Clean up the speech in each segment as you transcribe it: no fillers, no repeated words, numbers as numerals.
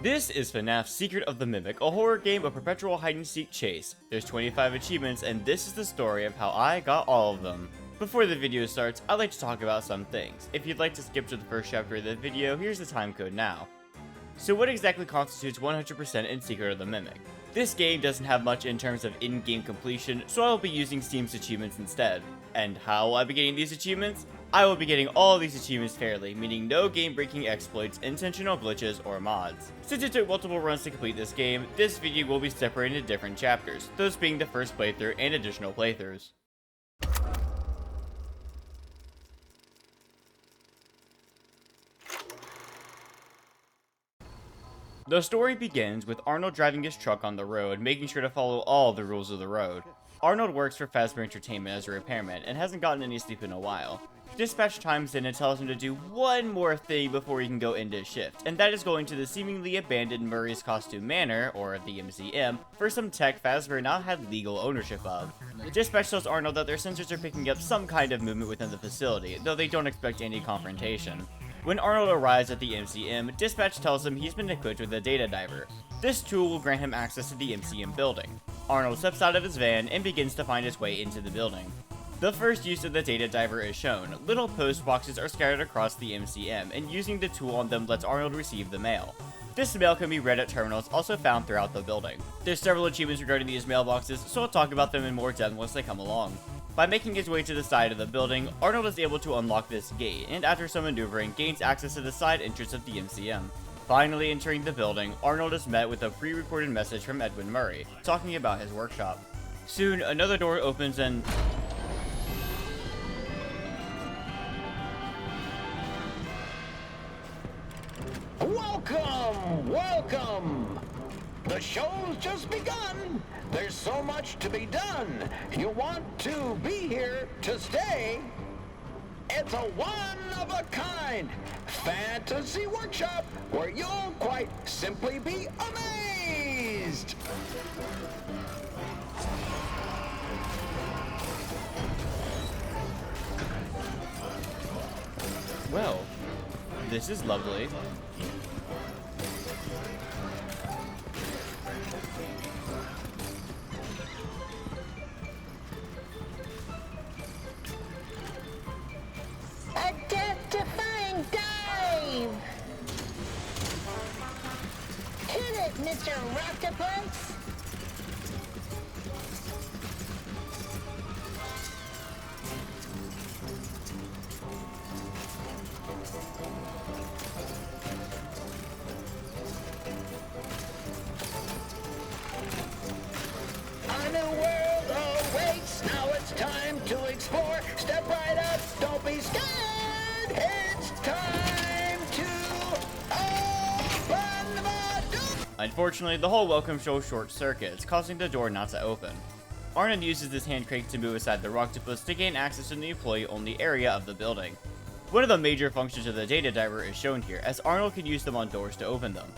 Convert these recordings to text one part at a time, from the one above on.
This is Fnaf's Secret of the Mimic, a horror game of perpetual hide-and-seek chase. There's 25 achievements, and this is the story of how I got all of them. Before the video starts, I'd like to talk about some things. If you'd like to skip to the first chapter of the video, here's the timecode now. So what exactly constitutes 100% in Secret of the Mimic? This game doesn't have much in terms of in-game completion, so I will be using Steam's achievements instead. And how will I be getting these achievements? I will be getting all of these achievements fairly, meaning no game-breaking exploits, intentional glitches, or mods. Since it took multiple runs to complete this game, this video will be separated into different chapters, those being the first playthrough and additional playthroughs. The story begins with Arnold driving his truck on the road, making sure to follow all the rules of the road. Arnold works for Fazbear Entertainment as a repairman and hasn't gotten any sleep in a while. Dispatch chimes in and tells him to do one more thing before he can go into shift, and that is going to the seemingly abandoned Murray's Costume Manor, or the MCM, for some tech Fazbear now had legal ownership of. Dispatch tells Arnold that their sensors are picking up some kind of movement within the facility, though they don't expect any confrontation. When Arnold arrives at the MCM, Dispatch tells him he's been equipped with a data diver. This tool will grant him access to the MCM building. Arnold steps out of his van and begins to find his way into the building. The first use of the data diver is shown. Little post boxes are scattered across the MCM, and using the tool on them lets Arnold receive the mail. This mail can be read at terminals also found throughout the building. There's several achievements regarding these mailboxes, so I'll talk about them in more depth once they come along. By making his way to the side of the building, Arnold is able to unlock this gate, and after some maneuvering, gains access to the side entrance of the MCM. Finally entering the building, Arnold is met with a pre-recorded message from Edwin Murray, talking about his workshop. Soon, another door opens and... Welcome! The show's just begun! There's so much to be done! You want to be here to stay? It's a one-of-a-kind fantasy workshop where you'll quite simply be amazed! Well, this is lovely. A death-defying dive! Hit it, Mr. Octopus! A new world awaits, now it's time to explore. Step right up, don't be scared. It's time to open the door. Unfortunately, the whole welcome show short circuits, causing the door not to open. Arnold uses this hand crank to move aside the Rocktopus to gain access to the employee-only area of the building. One of the major functions of the data diver is shown here, as Arnold can use them on doors to open them.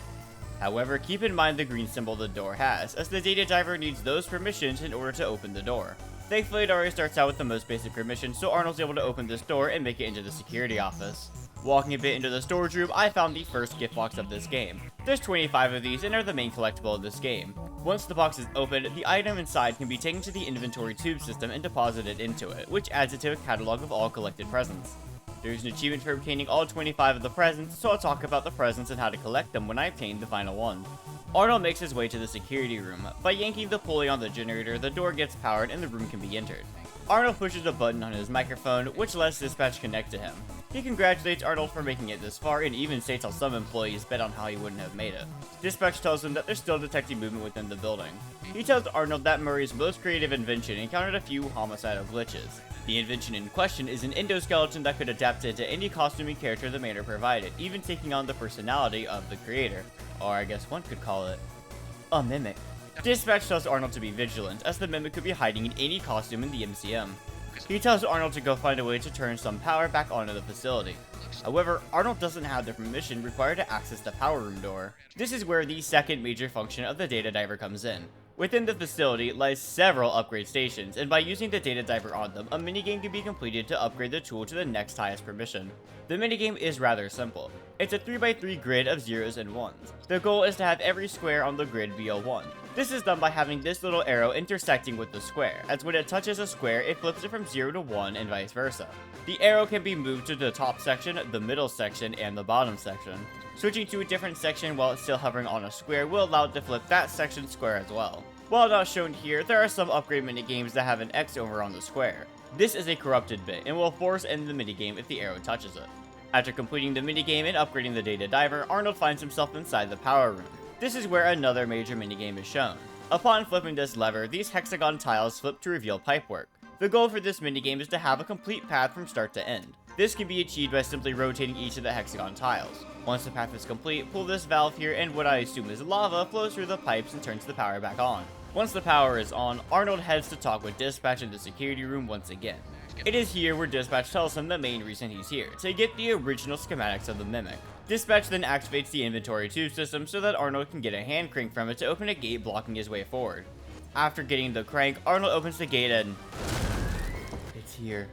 However, keep in mind the green symbol the door has, as the data diver needs those permissions in order to open the door. Thankfully, it already starts out with the most basic permissions, so Arnold's able to open this door and make it into the security office. Walking a bit into the storage room, I found the first gift box of this game. There's 25 of these and are the main collectible of this game. Once the box is opened, the item inside can be taken to the inventory tube system and deposited into it, which adds it to a catalog of all collected presents. There's an achievement for obtaining all 25 of the presents, so I'll talk about the presents and how to collect them when I obtain the final one. Arnold makes his way to the security room. By yanking the pulley on the generator, the door gets powered and the room can be entered. Arnold pushes a button on his microphone, which lets Dispatch connect to him. He congratulates Arnold for making it this far and even states how some employees bet on how he wouldn't have made it. Dispatch tells him that they're still detecting movement within the building. He tells Arnold that Murray's most creative invention encountered a few homicidal glitches. The invention in question is an endoskeleton that could adapt into any costuming character the manor provided, even taking on the personality of the creator. Or I guess one could call it a mimic. Dispatch tells Arnold to be vigilant, as the mimic could be hiding in any costume in the MCM. He tells Arnold to go find a way to turn some power back onto the facility. However, Arnold doesn't have the permission required to access the power room door. This is where the second major function of the data diver comes in. Within the facility lies several upgrade stations, and by using the data diver on them, a minigame can be completed to upgrade the tool to the next highest permission. The minigame is rather simple. It's a 3x3 grid of 0s and 1s. The goal is to have every square on the grid be a 1. This is done by having this little arrow intersecting with the square, as when it touches a square, it flips it from 0 to 1 and vice versa. The arrow can be moved to the top section, the middle section, and the bottom section. Switching to a different section while it's still hovering on a square will allow it to flip that section square as well. While not shown here, there are some upgrade minigames that have an X over on the square. This is a corrupted bit and will force end the minigame if the arrow touches it. After completing the minigame and upgrading the data diver, Arnold finds himself inside the power room. This is where another major minigame is shown. Upon flipping this lever, these hexagon tiles flip to reveal pipework. The goal for this minigame is to have a complete path from start to end. This can be achieved by simply rotating each of the hexagon tiles. Once the path is complete, pull this valve here and what I assume is lava flows through the pipes and turns the power back on. Once the power is on, Arnold heads to talk with Dispatch in the security room once again. It is here where Dispatch tells him the main reason he's here, to get the original schematics of the Mimic. Dispatch then activates the inventory tube system so that Arnold can get a hand crank from it to open a gate blocking his way forward. After getting the crank, Arnold opens the gate and... it's here.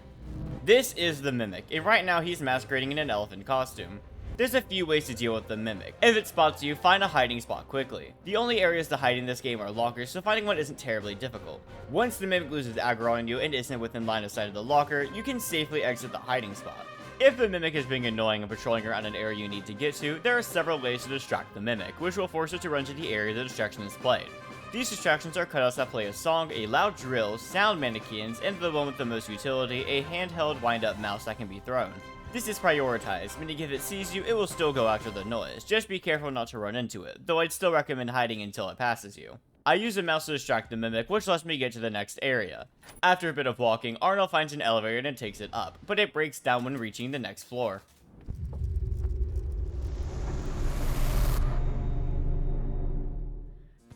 This is the Mimic, and right now he's masquerading in an elephant costume. There's a few ways to deal with the Mimic. If it spots you, find a hiding spot quickly. The only areas to hide in this game are lockers, so finding one isn't terribly difficult. Once the Mimic loses aggro on you and isn't within line of sight of the locker, you can safely exit the hiding spot. If the Mimic is being annoying and patrolling around an area you need to get to, there are several ways to distract the Mimic, which will force it to run to the area the distraction is played. These distractions are cutouts that play a song, a loud drill, sound mannequins, and the one with the most utility, a handheld wind-up mouse that can be thrown. This is prioritized, meaning if it sees you, it will still go after the noise. Just be careful not to run into it, though I'd still recommend hiding until it passes you. I use a mouse to distract the Mimic, which lets me get to the next area. After a bit of walking, Arnold finds an elevator and takes it up, but it breaks down when reaching the next floor.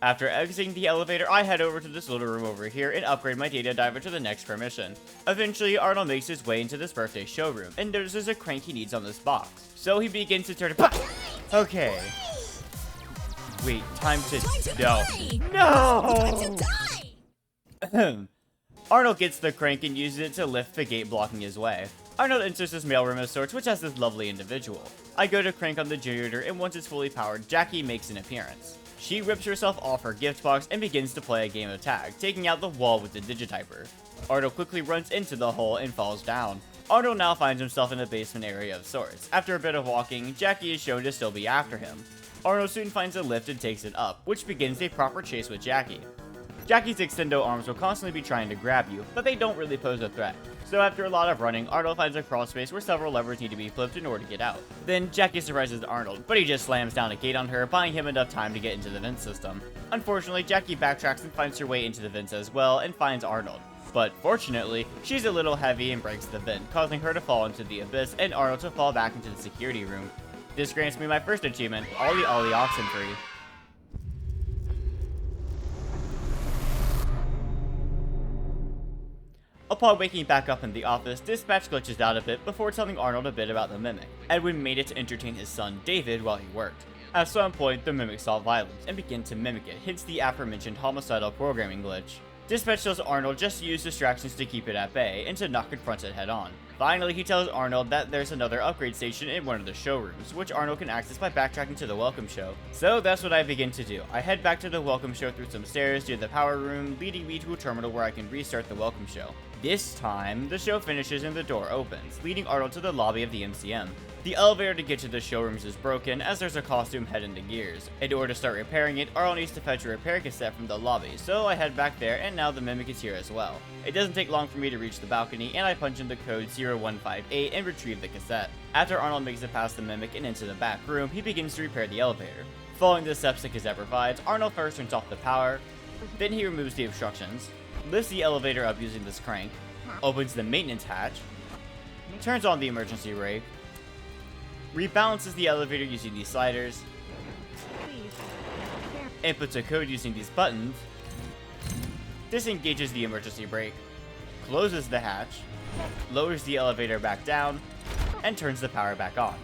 After exiting the elevator, I head over to this little room over here and upgrade my data diver to the next permission. Eventually, Arnold makes his way into this birthday showroom and notices a crank he needs on this box. So he begins to turn it. Okay. Wait, time to die. No! Arnold gets the crank and uses it to lift the gate blocking his way. Arnold enters this mailroom of sorts, which has this lovely individual. I go to crank on the generator, and once it's fully powered, Jackie makes an appearance. She rips herself off her gift box and begins to play a game of tag, taking out the wall with the digityper. Arnold quickly runs into the hole and falls down. Arnold now finds himself in a basement area of sorts. After a bit of walking, Jackie is shown to still be after him. Arnold soon finds a lift and takes it up, which begins a proper chase with Jackie. Jackie's extendo arms will constantly be trying to grab you, but they don't really pose a threat. So after a lot of running, Arnold finds a crawl space where several levers need to be flipped in order to get out. Then Jackie surprises Arnold, but he just slams down a gate on her, buying him enough time to get into the vent system. Unfortunately, Jackie backtracks and finds her way into the vents as well, and finds Arnold. But fortunately, she's a little heavy and breaks the vent, causing her to fall into the abyss and Arnold to fall back into the security room. This grants me my first achievement, Ollie Ollie Oxenfree. Upon waking back up in the office, Dispatch glitches out a bit before telling Arnold a bit about the Mimic. Edwin made it to entertain his son, David, while he worked. At some point, the Mimic saw violence and began to mimic it, hence the aforementioned homicidal programming glitch. Dispatch tells Arnold just to use distractions to keep it at bay and to not confront it head on. Finally, he tells Arnold that there's another upgrade station in one of the showrooms, which Arnold can access by backtracking to the Welcome Show. So that's what I begin to do. I head back to the Welcome Show through some stairs near the power room, leading me to a terminal where I can restart the Welcome Show. This time, the show finishes and the door opens, leading Arnold to the lobby of the MCM. The elevator to get to the showrooms is broken, as there's a costume head in the gears. In order to start repairing it, Arnold needs to fetch a repair cassette from the lobby, so I head back there, and now the Mimic is here as well. It doesn't take long for me to reach the balcony, and I punch in the code 0158 and retrieve the cassette. After Arnold makes it past the Mimic and into the back room, he begins to repair the elevator. Following the steps the cassette provides, Arnold first turns off the power, then he removes the obstructions, lifts the elevator up using this crank, opens the maintenance hatch, turns on the emergency brake, rebalances the elevator using these sliders, inputs a code using these buttons, disengages the emergency brake, closes the hatch, lowers the elevator back down, and turns the power back on.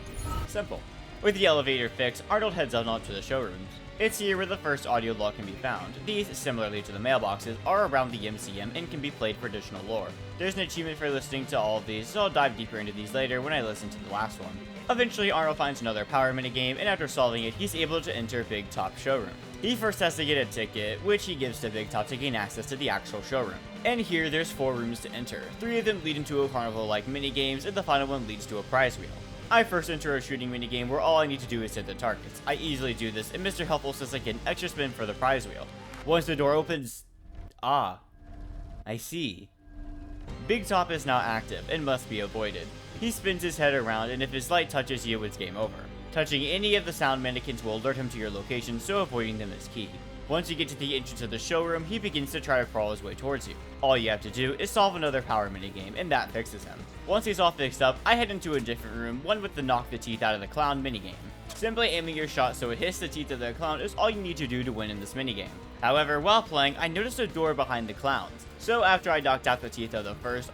Simple. With the elevator fixed, Arnold heads on to the showrooms. It's here where the first audio log can be found. These, similarly to the mailboxes, are around the MCM and can be played for additional lore. There's an achievement for listening to all of these, so I'll dive deeper into these later when I listen to the last one. Eventually, Arnold finds another power minigame, and after solving it, he's able to enter Big Top's showroom. He first has to get a ticket, which he gives to Big Top to gain access to the actual showroom. And here, there's 4 rooms to enter. 3 of them lead into a carnival-like minigames, and the final one leads to a prize wheel. I first enter a shooting minigame where all I need to do is hit the targets. I easily do this, and Mr. Helpful says I get an extra spin for the prize wheel. Once the door opens... I see. Big Top is now active and must be avoided. He spins his head around, and if his light touches you, it's game over. Touching any of the sound mannequins will alert him to your location, so avoiding them is key. Once you get to the entrance of the showroom, he begins to try to crawl his way towards you. All you have to do is solve another power minigame, and that fixes him. Once he's all fixed up, I head into a different room, one with the knock the teeth out of the clown minigame. Simply aiming your shot so it hits the teeth of the clown is all you need to do to win in this minigame. However, while playing, I noticed a door behind the clowns. So after I knocked out the teeth of the first,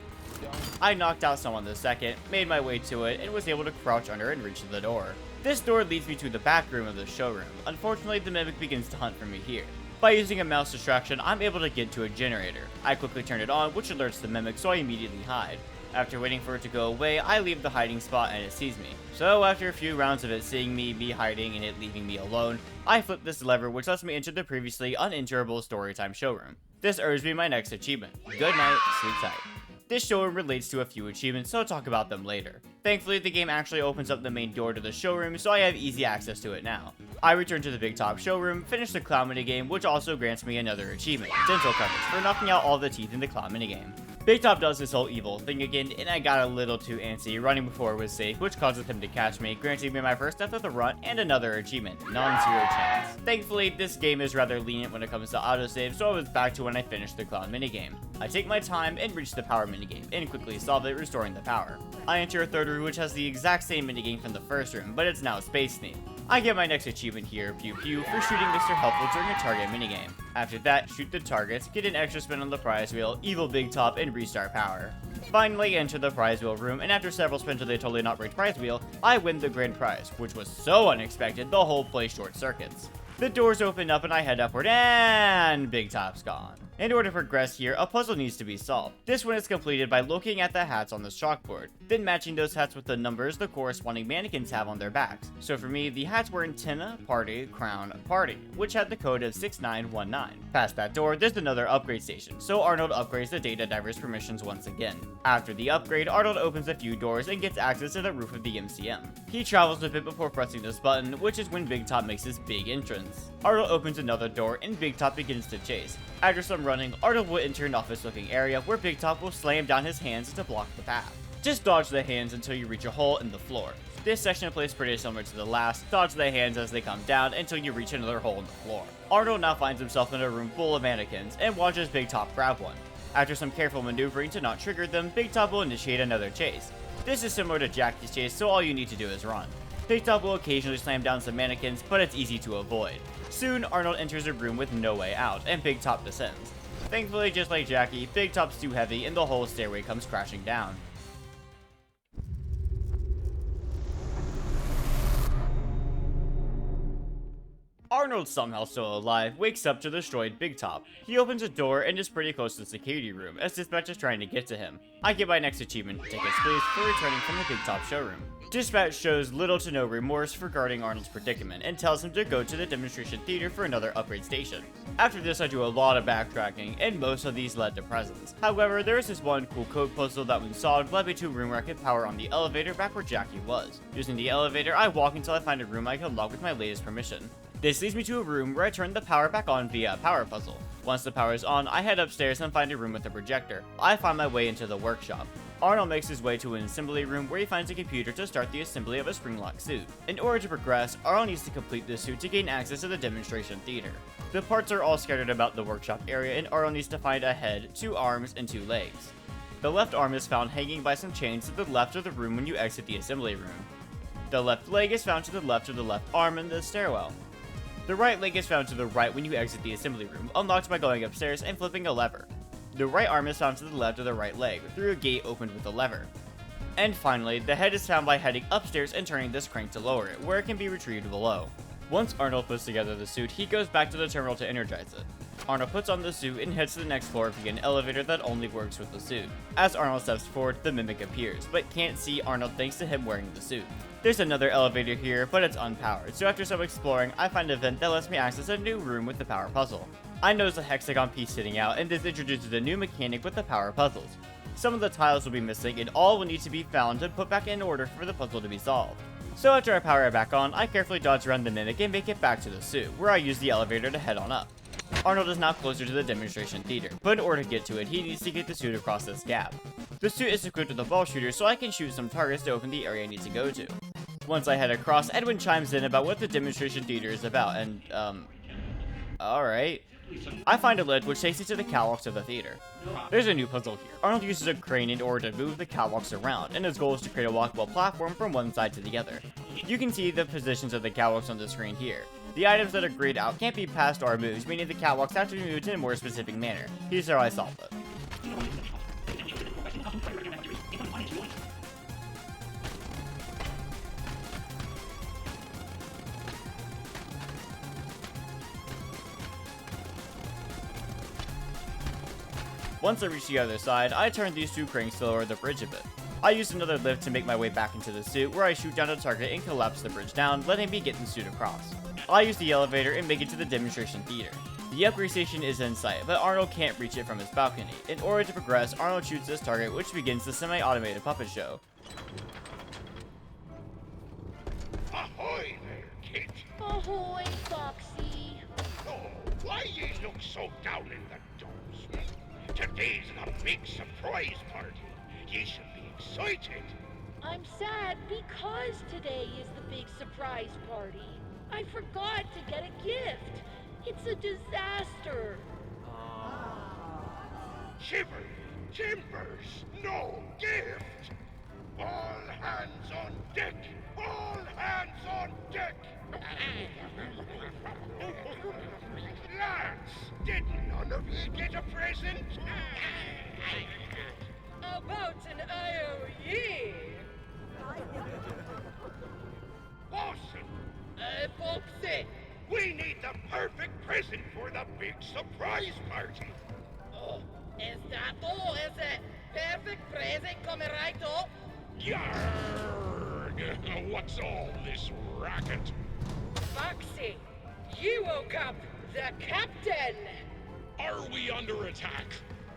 I knocked out someone the second, made my way to it, and was able to crouch under and reach the door. This door leads me to the back room of the showroom. Unfortunately, the mimic begins to hunt for me here. By using a mouse distraction, I'm able to get to a generator. I quickly turn it on, which alerts the mimic, so I immediately hide. After waiting for it to go away, I leave the hiding spot and it sees me. So after a few rounds of it seeing me hiding and it leaving me alone, I flip this lever which lets me enter the previously unenterable Storytime showroom. This earns me my next achievement. Good night, sleep tight. This showroom relates to a few achievements, so I'll talk about them later. Thankfully, the game actually opens up the main door to the showroom, so I have easy access to it now. I return to the Big Top showroom, finish the clown minigame, which also grants me another achievement, dental coverage, for knocking out all the teeth in the clown minigame. Big Top does this whole evil thing again, and I got a little too antsy running before it was safe, which causes him to catch me, granting me my first death of the run and another achievement, non-zero chance. Thankfully, this game is rather lenient when it comes to autosave, so I was back to when I finished the clown minigame. I take my time and reach the power minigame, and quickly solve it, restoring the power. I enter a third room which has the exact same minigame from the first room, but it's now space themed. I get my next achievement here, Pew Pew, for shooting Mr. Helpful during a target minigame. After that, shoot the targets, get an extra spin on the prize wheel, evil Big Top, and restart power. Finally, enter the prize wheel room, and after several spins of the totally not rigged prize wheel, I win the grand prize, which was so unexpected the whole place short circuits. The doors open up and I head upward, and Big Top's gone. In order to progress here, a puzzle needs to be solved. This one is completed by looking at the hats on the chalkboard, then matching those hats with the numbers the corresponding mannequins have on their backs. So for me, the hats were Antenna, Party, Crown, Party, which had the code of 6919. Past that door, there's another upgrade station, so Arnold upgrades the data diver's permissions once again. After the upgrade, Arnold opens a few doors and gets access to the roof of the MCM. He travels a bit before pressing this button, which is when Big Top makes his big entrance. Arnold opens another door and Big Top begins to chase. After some running, Arnold will enter an office-looking area where Big Top will slam down his hands to block the path. Just dodge the hands until you reach a hole in the floor. This section plays pretty similar to the last, dodge the hands as they come down until you reach another hole in the floor. Arnold now finds himself in a room full of mannequins and watches Big Top grab one. After some careful maneuvering to not trigger them, Big Top will initiate another chase. This is similar to Jackie's chase, so all you need to do is run. Big Top will occasionally slam down some mannequins, but it's easy to avoid. Soon, Arnold enters a room with no way out, and Big Top descends. Thankfully, just like Jackie, Big Top's too heavy and the whole stairway comes crashing down. Arnold, somehow still alive, wakes up to the destroyed Big Top. He opens a door and is pretty close to the security room as Dispatch is trying to get to him. I get my next achievement, tickets please, for returning from the Big Top showroom. Dispatch shows little to no remorse regarding Arnold's predicament and tells him to go to the demonstration theater for another upgrade station. After this, I do a lot of backtracking, and most of these led to presents. However, there is this one cool code puzzle that when solved led me to a room where I could power on the elevator back where Jackie was. Using the elevator, I walk until I find a room I can unlock with my latest permission. This leads me to a room where I turn the power back on via a power puzzle. Once the power is on, I head upstairs and find a room with a projector. I find my way into the workshop. Arnold makes his way to an assembly room where he finds a computer to start the assembly of a spring-lock suit. In order to progress, Arnold needs to complete this suit to gain access to the demonstration theater. The parts are all scattered about the workshop area, and Arnold needs to find a head, 2 arms, and 2 legs. The left arm is found hanging by some chains to the left of the room when you exit the assembly room. The left leg is found to the left of the left arm in the stairwell. The right leg is found to the right when you exit the assembly room, unlocked by going upstairs and flipping a lever. The right arm is found to the left of the right leg, through a gate opened with a lever. And finally, the head is found by heading upstairs and turning this crank to lower it, where it can be retrieved below. Once Arnold puts together the suit, he goes back to the terminal to energize it. Arnold puts on the suit and heads to the next floor via an elevator that only works with the suit. As Arnold steps forward, the mimic appears, but can't see Arnold thanks to him wearing the suit. There's another elevator here, but it's unpowered, so after some exploring, I find a vent that lets me access a new room with the power puzzle. I notice a hexagon piece sitting out, and this introduces a new mechanic with the power puzzles. Some of the tiles will be missing, and all will need to be found and put back in order for the puzzle to be solved. So after I power it back on, I carefully dodge around the mimic and make it back to the suit, where I use the elevator to head on up. Arnold is now closer to the demonstration theater, but in order to get to it, he needs to get the suit across this gap. The suit is equipped with a ball shooter, so I can shoot some targets to open the area I need to go to. Once I head across, Edwin chimes in about what the demonstration theater is about, and, alright. I find a lid which takes me to the catwalks of the theater. There's a new puzzle here. Arnold uses a crane in order to move the catwalks around, and his goal is to create a walkable platform from one side to the other. You can see the positions of the catwalks on the screen here. The items that are grayed out can't be passed or moved, meaning the catwalks have to be moved in a more specific manner. Here's how I solve it. Once I reach the other side, I turn these two cranks to lower the bridge a bit. I use another lift to make my way back into the suit, where I shoot down a target and collapse the bridge down, letting me get the suit across. I use the elevator and make it to the demonstration theater. The upgrade station is in sight, but Arnold can't reach it from his balcony. In order to progress, Arnold shoots this target, which begins the semi-automated puppet show. Ahoy there, kid! Ahoy, Foxy. Oh, why ye look so down in the dumps? Today's the big surprise party. Ye should be excited. I'm sad because today is the big surprise party. I forgot to get a gift. It's a disaster. Shiver, timbers, no gift. All hands on deck. All hands on deck. Lads, did none of ye get a present? About an IOE. Awesome. Foxy. We need the perfect present for the big surprise party. Oh, is that all? Is it? Perfect present coming right up? Yarg! What's all this racket? Foxy, you woke up the captain. Are we under attack?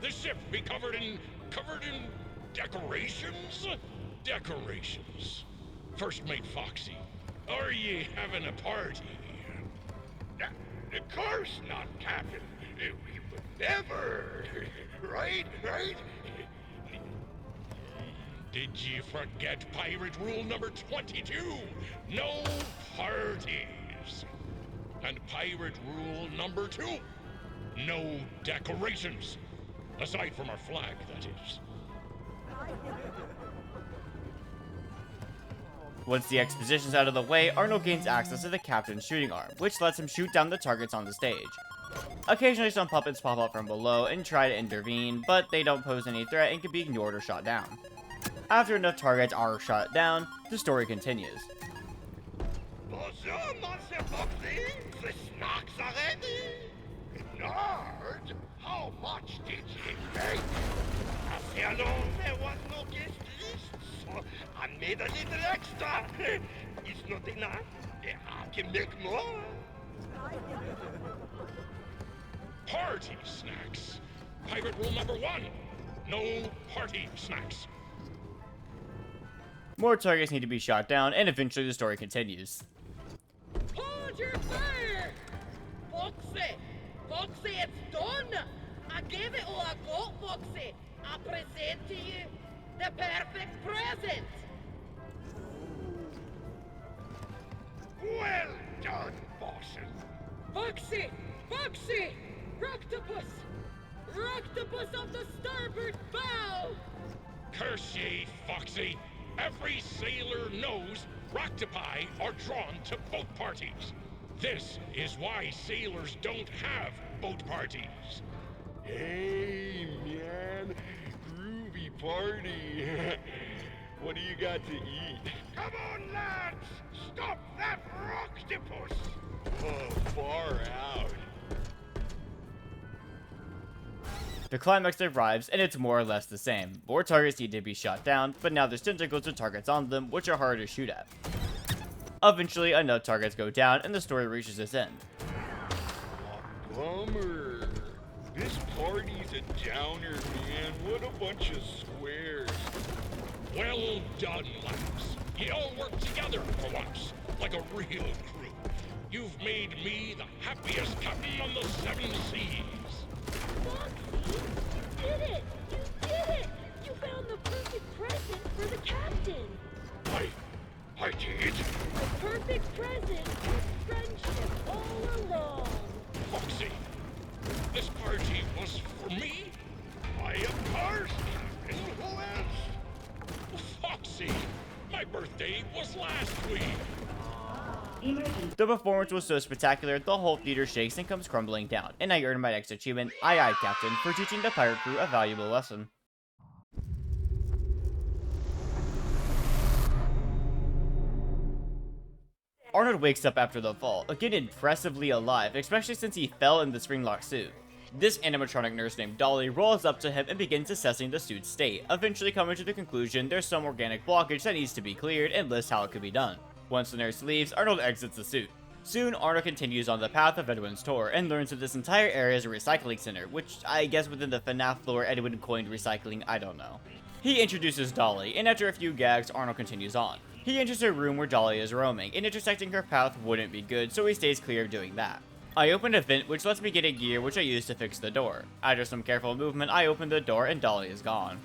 The ship be covered in decorations? Decorations. First mate Foxy, are ye having a party? Of course not, Captain. We would never. Right? Did you forget pirate rule number 22? No parties. And pirate rule number 2? No decorations. Aside from our flag, that is. Once the exposition's out of the way, Arnold gains access to the captain's shooting arm, which lets him shoot down the targets on the stage. Occasionally some puppets pop up from below and try to intervene, but they don't pose any threat and can be ignored or shot down. After enough targets are shot down, the story continues. Bonjour, Monsieur Foxy. The snacks are ready. Nerd, how much did you make? After long, there was no guest list, so I made a little extra. It's not enough. I can make more. Party snacks. Pirate rule number 1. No party snacks. More targets need to be shot down, and eventually the story continues. Hold your fire! Foxy! Foxy, it's done! I gave it all I got, Foxy! I present to you the perfect present! Well done, bosses. Foxy! Foxy! Roctopus! Roctopus of the starboard bow! Curse ye, Foxy. Every sailor knows Roctopi are drawn to boat parties. This is why sailors don't have boat parties. Hey, man. Groovy party. What do you got to eat? Come on, lads! Stop that rocktopus! Oh, far out. The climax arrives, and it's more or less the same. More targets need to be shot down, but now there's tentacles and targets on them, which are harder to shoot at. Eventually, enough targets go down, and the story reaches its end. Bummer. This party's a downer, man. What a bunch of squares. Well done, lads. You all work together for once, like a real crew. You've made me the happiest captain on the 7 seas. Foxy, you did it! You did it! You found the perfect present for the captain! I did. The perfect present was friendship all along! Foxy, this party was for me? Why, of course, Captain. Who else? Foxy, my birthday was last week. The performance was so spectacular, the whole theater shakes and comes crumbling down, and I earned my next achievement, Aye Captain, for teaching the pirate crew a valuable lesson. Arnold wakes up after the fall, again impressively alive, especially since he fell in the spring-locked suit. This animatronic nurse named Dolly rolls up to him and begins assessing the suit's state, eventually coming to the conclusion there's some organic blockage that needs to be cleared and lists how it could be done. Once the nurse leaves, Arnold exits the suit. Soon, Arnold continues on the path of Edwin's tour and learns that this entire area is a recycling center, which I guess within the Fnaf lore Edwin coined recycling, I don't know. He introduces Dolly, and after a few gags, Arnold continues on. He enters a room where Dolly is roaming, and intersecting her path wouldn't be good, so he stays clear of doing that. I open a vent which lets me get a gear which I use to fix the door. After some careful movement, I open the door and Dolly is gone.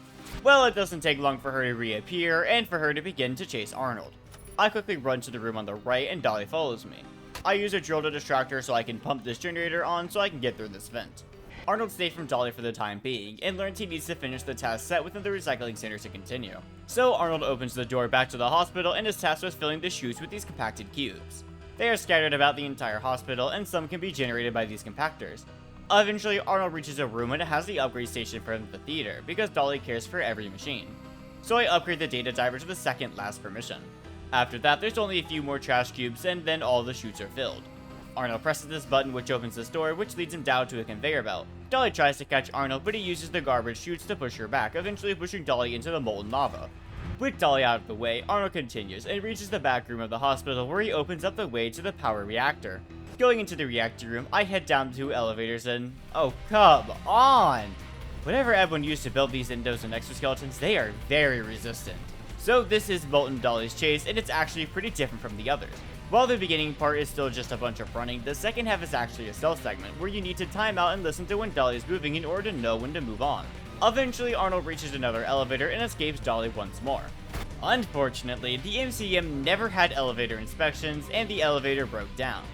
Well, it doesn't take long for her to reappear, and for her to begin to chase Arnold. I quickly run to the room on the right, and Dolly follows me. I use a drill to distract her so I can pump this generator on so I can get through this vent. Arnold stays from Dolly for the time being, and learns he needs to finish the task set within the recycling center to continue. So Arnold opens the door back to the hospital and is tasked with filling the chutes with these compacted cubes. They are scattered about the entire hospital, and some can be generated by these compactors. Eventually, Arnold reaches a room and it has the upgrade station for the theater, because Dolly cares for every machine. So I upgrade the data diver to the second last permission. After that, there's only a few more trash cubes, and then all the chutes are filled. Arnold presses this button which opens this door, which leads him down to a conveyor belt. Dolly tries to catch Arnold, but he uses the garbage chutes to push her back, eventually pushing Dolly into the molten lava. With Dolly out of the way, Arnold continues and reaches the back room of the hospital where he opens up the way to the power reactor. Going into the reactor room, I head down 2 elevators and... oh, come on! Whatever Edwin used to build these endos and exoskeletons, they are very resistant. So this is Molten Dolly's chase, and it's actually pretty different from the others. While the beginning part is still just a bunch of running, the second half is actually a stealth segment, where you need to time out and listen to when Dolly is moving in order to know when to move on. Eventually, Arnold reaches another elevator and escapes Dolly once more. Unfortunately, the MCM never had elevator inspections, and the elevator broke down.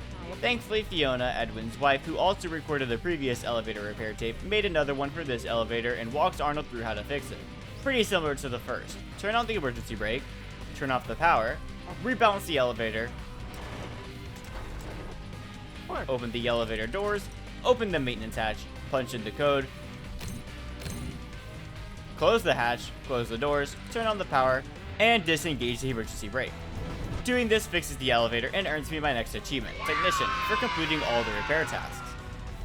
Thankfully, Fiona, Edwin's wife, who also recorded the previous elevator repair tape, made another one for this elevator and walks Arnold through how to fix it. Pretty similar to the first. Turn on the emergency brake, turn off the power, rebalance the elevator, open the elevator doors, open the maintenance hatch, punch in the code, close the hatch, close the doors, turn on the power, and disengage the emergency brake. Doing this fixes the elevator and earns me my next achievement, Technician, for completing all the repair tasks.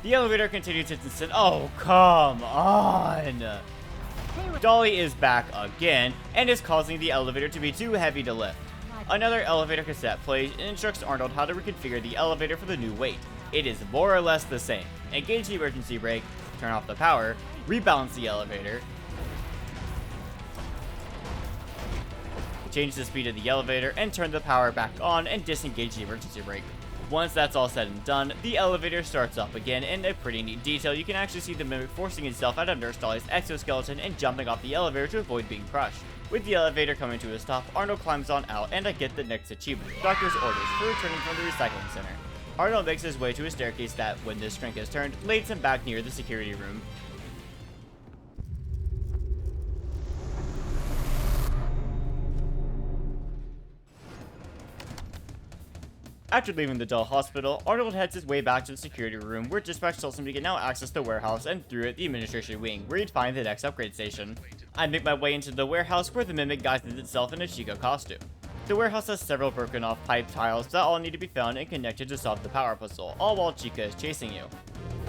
The elevator continues its descent. Oh, come on! Dolly is back again, and is causing the elevator to be too heavy to lift. Another elevator cassette plays and instructs Arnold how to reconfigure the elevator for the new weight. It is more or less the same. Engage the emergency brake, turn off the power, rebalance the elevator, change the speed of the elevator, and turn the power back on and disengage the emergency brake. Once that's all said and done, the elevator starts up again. In a pretty neat detail, you can actually see the mimic forcing itself out of Nurse Dolly's exoskeleton and jumping off the elevator to avoid being crushed. With the elevator coming to a stop, Arnold climbs on out, and I get the next achievement, Doctor's Orders, for returning from the recycling center. Arnold makes his way to a staircase that, when this shrink is turned, leads him back near the security room. After leaving the Dell hospital, Arnold heads his way back to the security room where dispatch tells him he can now access the warehouse and through it the administration wing, where he'd find the next upgrade station. I make my way into the warehouse where the Mimic guises itself in a Chica costume. The warehouse has several broken off pipe tiles that all need to be found and connected to solve the power puzzle, all while Chica is chasing you.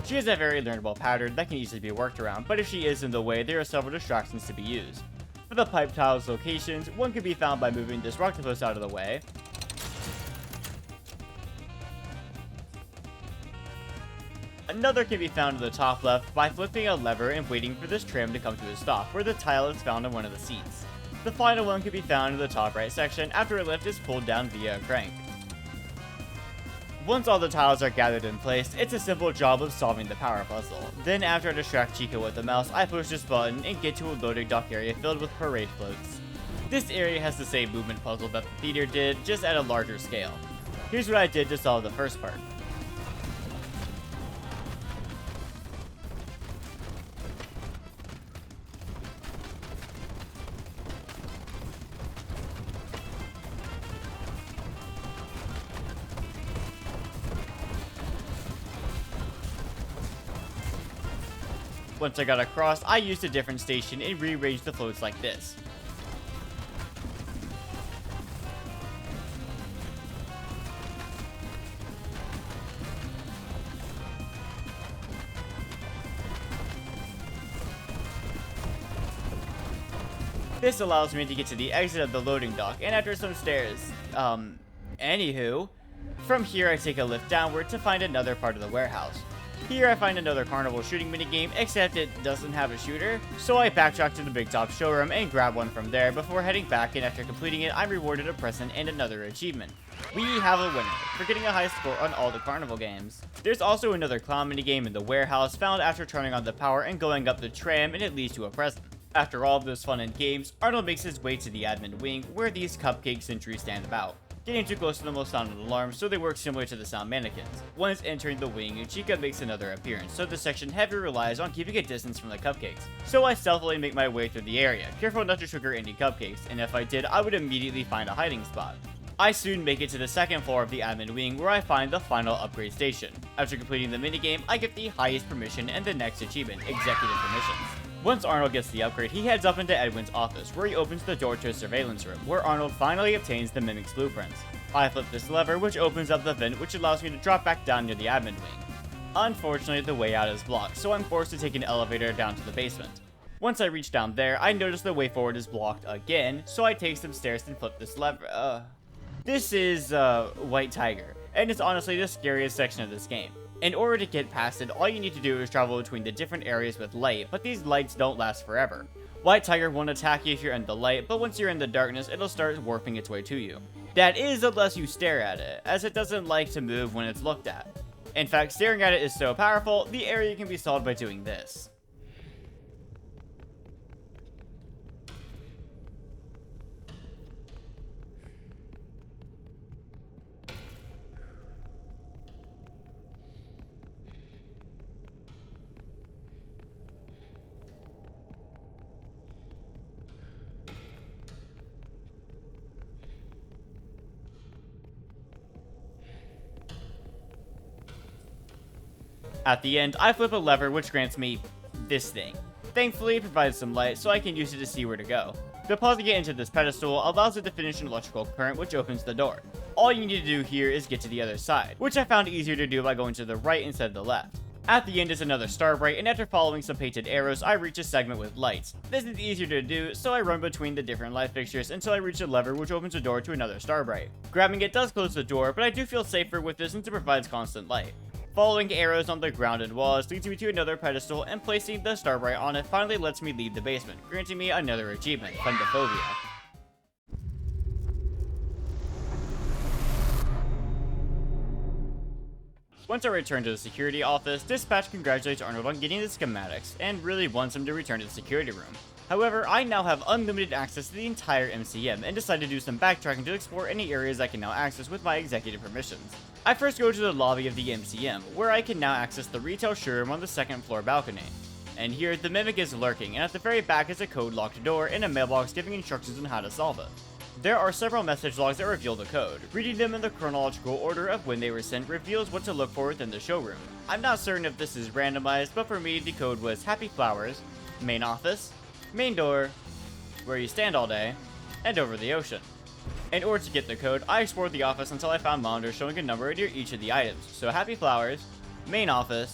She has a very learnable pattern that can easily be worked around, but if she is in the way, there are several distractions to be used. For the pipe tiles locations, one can be found by moving this octopus out of the way. Another can be found in the top left by flipping a lever and waiting for this tram to come to a stop, where the tile is found on one of the seats. The final one can be found in the top right section after a lift is pulled down via a crank. Once all the tiles are gathered in place, it's a simple job of solving the power puzzle. Then after I distract Chica with the mouse, I push this button and get to a loading dock area filled with parade floats. This area has the same movement puzzle that the theater did, just at a larger scale. Here's what I did to solve the first part. Once I got across, I used a different station and rearranged the floats like this. This allows me to get to the exit of the loading dock, and after some stairs, anywho, from here I take a lift downward to find another part of the warehouse. Here I find another carnival shooting minigame, except it doesn't have a shooter, so I backtrack to the Big Top showroom and grab one from there before heading back, and after completing it, I'm rewarded a present and another achievement. We have a winner, for getting a high score on all the carnival games. There's also another clown minigame in the warehouse found after turning on the power and going up the tram, and it leads to a present. After all of those fun and games, Arnold makes his way to the admin wing, where these cupcake sentries stand about. Getting too close to them will sound an alarm, so they work similar to the sound mannequins. Once entering the wing, Chica makes another appearance, so this section heavily relies on keeping a distance from the cupcakes. So I stealthily make my way through the area, careful not to trigger any cupcakes, and if I did, I would immediately find a hiding spot. I soon make it to the second floor of the admin wing, where I find the final upgrade station. After completing the minigame, I get the highest permission and the next achievement, executive permissions. Once Arnold gets the upgrade, he heads up into Edwin's office, where he opens the door to a surveillance room, where Arnold finally obtains the Mimic's blueprints. I flip this lever, which opens up the vent, which allows me to drop back down near the admin wing. Unfortunately, the way out is blocked, so I'm forced to take an elevator down to the basement. Once I reach down there, I notice the way forward is blocked again, so I take some stairs and flip this lever. This is, White Tiger, and it's honestly the scariest section of this game. In order to get past it, all you need to do is travel between the different areas with light, but these lights don't last forever. White Tiger won't attack you if you're in the light, but once you're in the darkness, it'll start warping its way to you. That is unless you stare at it, as it doesn't like to move when it's looked at. In fact, staring at it is so powerful, the area can be solved by doing this. At the end, I flip a lever which grants me this thing. Thankfully, it provides some light so I can use it to see where to go. Depositing it into this pedestal allows it to finish an electrical current which opens the door. All you need to do here is get to the other side, which I found easier to do by going to the right instead of the left. At the end is another starbright, and after following some painted arrows, I reach a segment with lights. This is easier to do, so I run between the different light fixtures until I reach a lever which opens a door to another starbright. Grabbing it does close the door, but I do feel safer with this since it provides constant light. Following arrows on the ground and walls leads me to another pedestal, and placing the starbright on it finally lets me leave the basement, granting me another achievement, Fundophobia. Once I return to the security office, dispatch congratulates Arnold on getting the schematics, and really wants him to return to the security room. However, I now have unlimited access to the entire MCM, and decide to do some backtracking to explore any areas I can now access with my executive permissions. I first go to the lobby of the MCM, where I can now access the retail showroom on the second floor balcony. And here, the Mimic is lurking, and at the very back is a code-locked door and a mailbox giving instructions on how to solve it. There are several message logs that reveal the code. Reading them in the chronological order of when they were sent reveals what to look for within the showroom. I'm not certain if this is randomized, but for me the code was Happy Flowers, Main Office, Main Door, Where You Stand All Day, and Over the Ocean. In order to get the code, I explored the office until I found monitors showing a number near each of the items. So Happy Flowers, Main Office,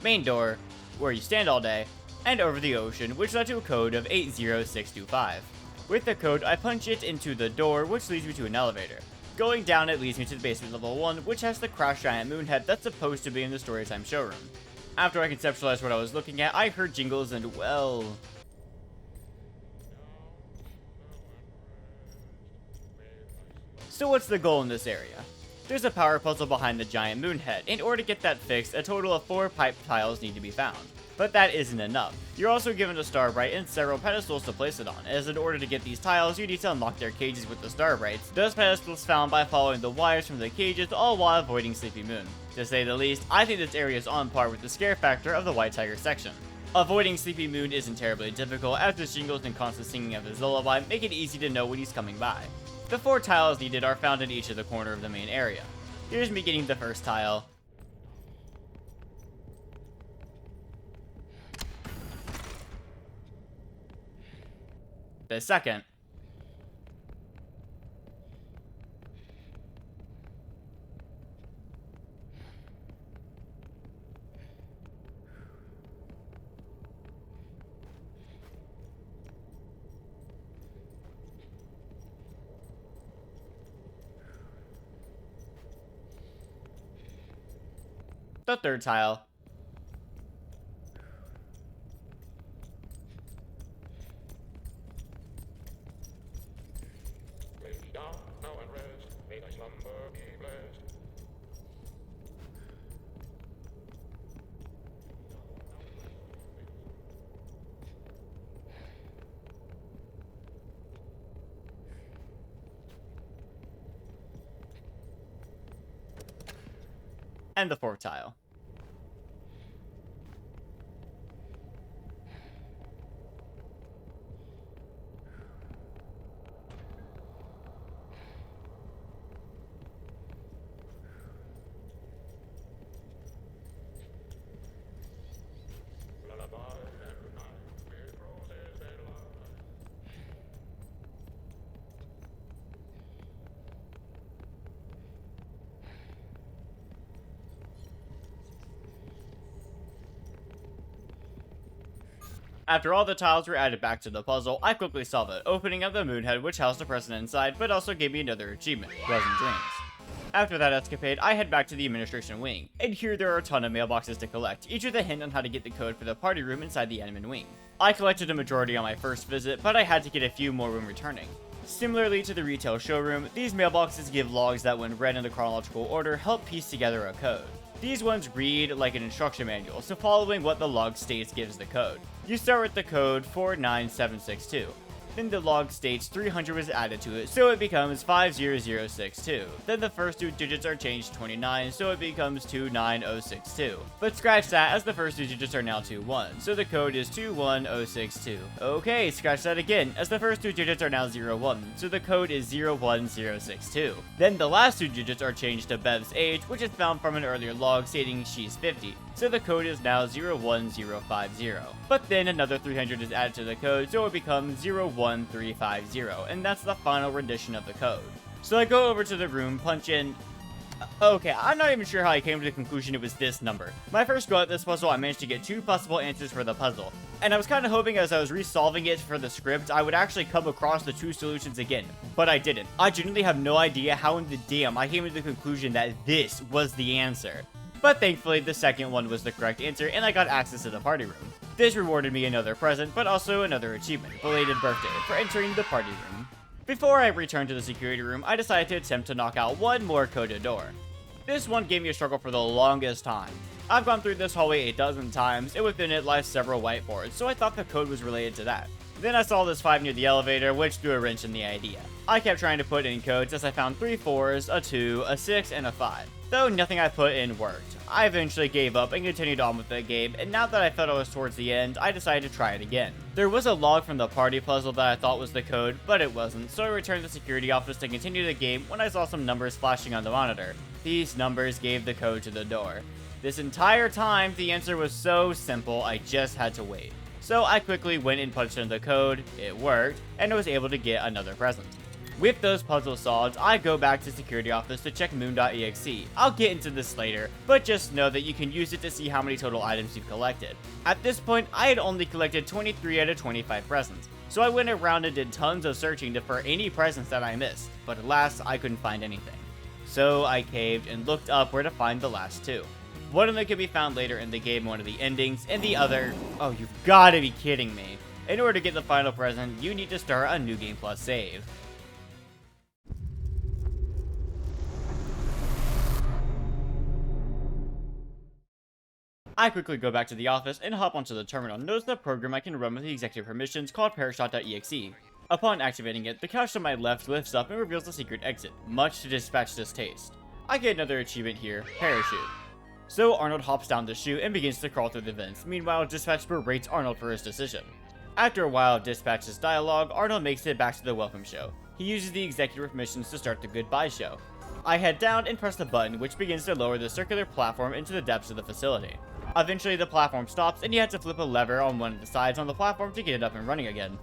Main Door, Where You Stand All Day, and Over the Ocean, which led to a code of 80625. With the code, I punch it into the door, which leads me to an elevator. Going down, it leads me to the basement level 1, which has the Crash Giant Moonhead that's supposed to be in the Storytime showroom. After I conceptualized what I was looking at, I heard jingles and, well... So what's the goal in this area? There's a power puzzle behind the giant moonhead. In order to get that fixed, a total of 4 pipe tiles need to be found. But that isn't enough. You're also given a star bright and several pedestals to place it on, as in order to get these tiles, you need to unlock their cages with the star brights. Those pedestals found by following the wires from the cages, all while avoiding Sleepy Moon. To say the least, I think this area is on par with the scare factor of the White Tiger section. Avoiding Sleepy Moon isn't terribly difficult, as the jingles and constant singing of his lullaby make it easy to know when he's coming by. The 4 tiles needed are found in each of the corner of the main area. Here's me getting the first tile. The second. The third tile. Lay me down now and rest. May thy slumber be blessed. And the fourth tile. Lullaby every night with roses red light. After all the tiles were added back to the puzzle, I quickly solved it, opening up the moonhead which housed a person inside, but also gave me another achievement, Pleasant Dreams. After that escapade, I head back to the administration wing, and here there are a ton of mailboxes to collect, each with a hint on how to get the code for the party room inside the admin wing. I collected a majority on my first visit, but I had to get a few more when returning. Similarly to the retail showroom, these mailboxes give logs that when read in the chronological order help piece together a code. These ones read like an instruction manual, so following what the log states gives the code. You start with the code 49762. Then the log states 300 was added to it, so it becomes 50062. Then the first 2 digits are changed to 29, so it becomes 29062. But scratch that, as the first 2 digits are now 21, so the code is 21062. Okay, scratch that again, as the first 2 digits are now 01, so the code is 01062. Then the last 2 digits are changed to Bev's age, which is found from an earlier log stating she's 50. So the code is now 01050. But then another 300 is added to the code, so it becomes 01350, and that's the final rendition of the code. So I go over to the room, punch in... Okay, I'm not even sure how I came to the conclusion it was this number. My first go at this puzzle, I managed to get 2 possible answers for the puzzle. And I was kind of hoping as I was resolving it for the script, I would actually come across the 2 solutions again. But I didn't. I genuinely have no idea how in the damn I came to the conclusion that this was the answer. But thankfully, the second one was the correct answer, and I got access to the party room. This rewarded me another present, but also another achievement, belated birthday, for entering the party room. Before I returned to the security room, I decided to attempt to knock out one more coded door. This one gave me a struggle for the longest time. I've gone through this hallway a dozen times, and within it lies several whiteboards, so I thought the code was related to that. Then I saw this 5 near the elevator, which threw a wrench in the idea. I kept trying to put in codes as I found 3 4s, a 2, a 6, and a 5. Though nothing I put in worked. I eventually gave up and continued on with the game, and now that I felt I was towards the end, I decided to try it again. There was a log from the party puzzle that I thought was the code, but it wasn't, so I returned to the security office to continue the game when I saw some numbers flashing on the monitor. These numbers gave the code to the door. This entire time, the answer was so simple, I just had to wait. So I quickly went and punched in the code, it worked, and I was able to get another present. With those puzzles solved, I go back to security office to check moon.exe. I'll get into this later, but just know that you can use it to see how many total items you've collected. At this point, I had only collected 23 out of 25 presents, so I went around and did tons of searching for any presents that I missed, but alas, I couldn't find anything. So I caved and looked up where to find the last two. One of them could be found later in the game, one of the endings, and the other... Oh, you've gotta be kidding me. In order to get the final present, you need to start a New Game Plus save. I quickly go back to the office and hop onto the terminal and notice the program I can run with the executive permissions called parashot.exe. Upon activating it, the couch to my left lifts up and reveals the secret exit, much to Dispatch's distaste. I get another achievement here, parachute. So Arnold hops down the chute and begins to crawl through the vents. Meanwhile, Dispatch berates Arnold for his decision. After a while of Dispatch's dialogue, Arnold makes it back to the welcome show. He uses the executive permissions to start the goodbye show. I head down and press the button, which begins to lower the circular platform into the depths of the facility. Eventually, the platform stops, and you have to flip a lever on one of the sides on the platform to get it up and running again.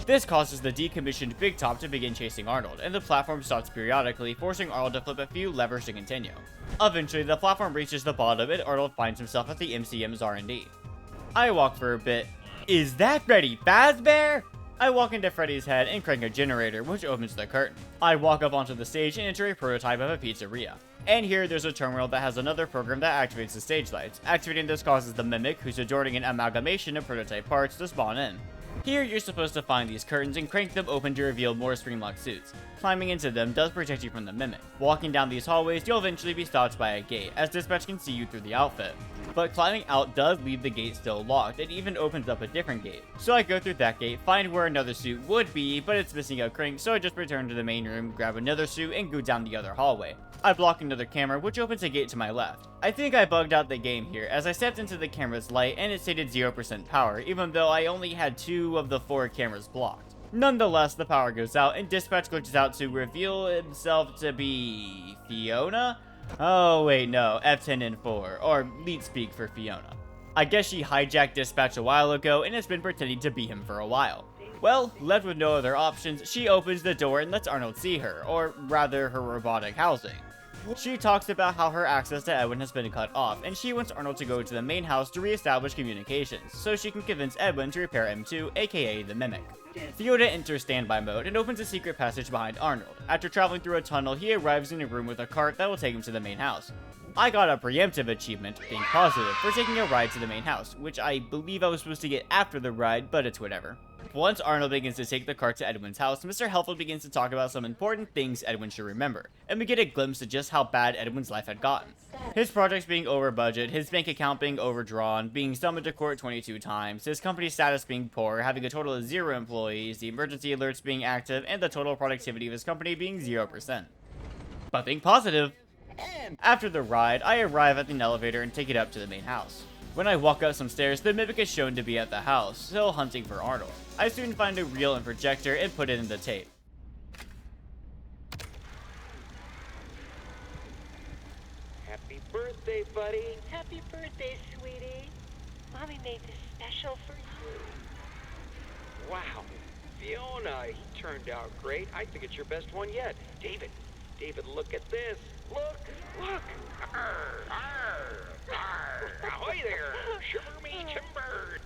This causes the decommissioned Big Top to begin chasing Arnold, and the platform stops periodically, forcing Arnold to flip a few levers to continue. Eventually, the platform reaches the bottom, and Arnold finds himself at the MCM's R&D. I walk for a bit. Is that Freddy Fazbear? I walk into Freddy's head and crank a generator, which opens the curtain. I walk up onto the stage and enter a prototype of a pizzeria. And here there's a terminal that has another program that activates the stage lights. Activating this causes the Mimic, who's adorning an amalgamation of prototype parts, to spawn in. Here you're supposed to find these curtains and crank them open to reveal more screen-locked suits. Climbing into them does protect you from the Mimic. Walking down these hallways, you'll eventually be stopped by a gate, as Dispatch can see you through the outfit. But climbing out does leave the gate still locked, and even opens up a different gate. So I go through that gate, find where another suit would be, but it's missing a crank, so I just return to the main room, grab another suit, and go down the other hallway. I block another camera, which opens a gate to my left. I think I bugged out the game here, as I stepped into the camera's light and it stated 0% power, even though I only had 2 of the 4 cameras blocked. Nonetheless, the power goes out, and Dispatch glitches out to reveal himself to be... Fiona? Oh wait, no, F10 and 4, or lead speak for Fiona. I guess she hijacked Dispatch a while ago and has been pretending to be him for a while. Well, left with no other options, she opens the door and lets Arnold see her, or rather her robotic housing. She talks about how her access to Edwin has been cut off, and she wants Arnold to go to the main house to re-establish communications, so she can convince Edwin to repair M2, aka the Mimic. Fiona enters standby mode and opens a secret passage behind Arnold. After traveling through a tunnel, he arrives in a room with a cart that will take him to the main house. I got a preemptive achievement, being positive, for taking a ride to the main house, which I believe I was supposed to get after the ride, but it's whatever. Once Arnold begins to take the cart to Edwin's house, Mr. Helfel begins to talk about some important things Edwin should remember, and we get a glimpse of just how bad Edwin's life had gotten. His projects being over budget, his bank account being overdrawn, being summoned to court 22 times, his company's status being poor, having a total of 0 employees, the emergency alerts being active, and the total productivity of his company being 0%. But think positive! After the ride, I arrive at an elevator and take it up to the main house. When I walk up some stairs, the Mimic is shown to be at the house, still hunting for Arnold. I soon find a reel and projector and put it in the tape. Happy birthday, buddy. Happy birthday, sweetie. Mommy made this special for you. Wow. Fiona, he turned out great. I think it's your best one yet. David, look at this. Look. Arr, arr, arr. Ahoy there. Shiver me timbers.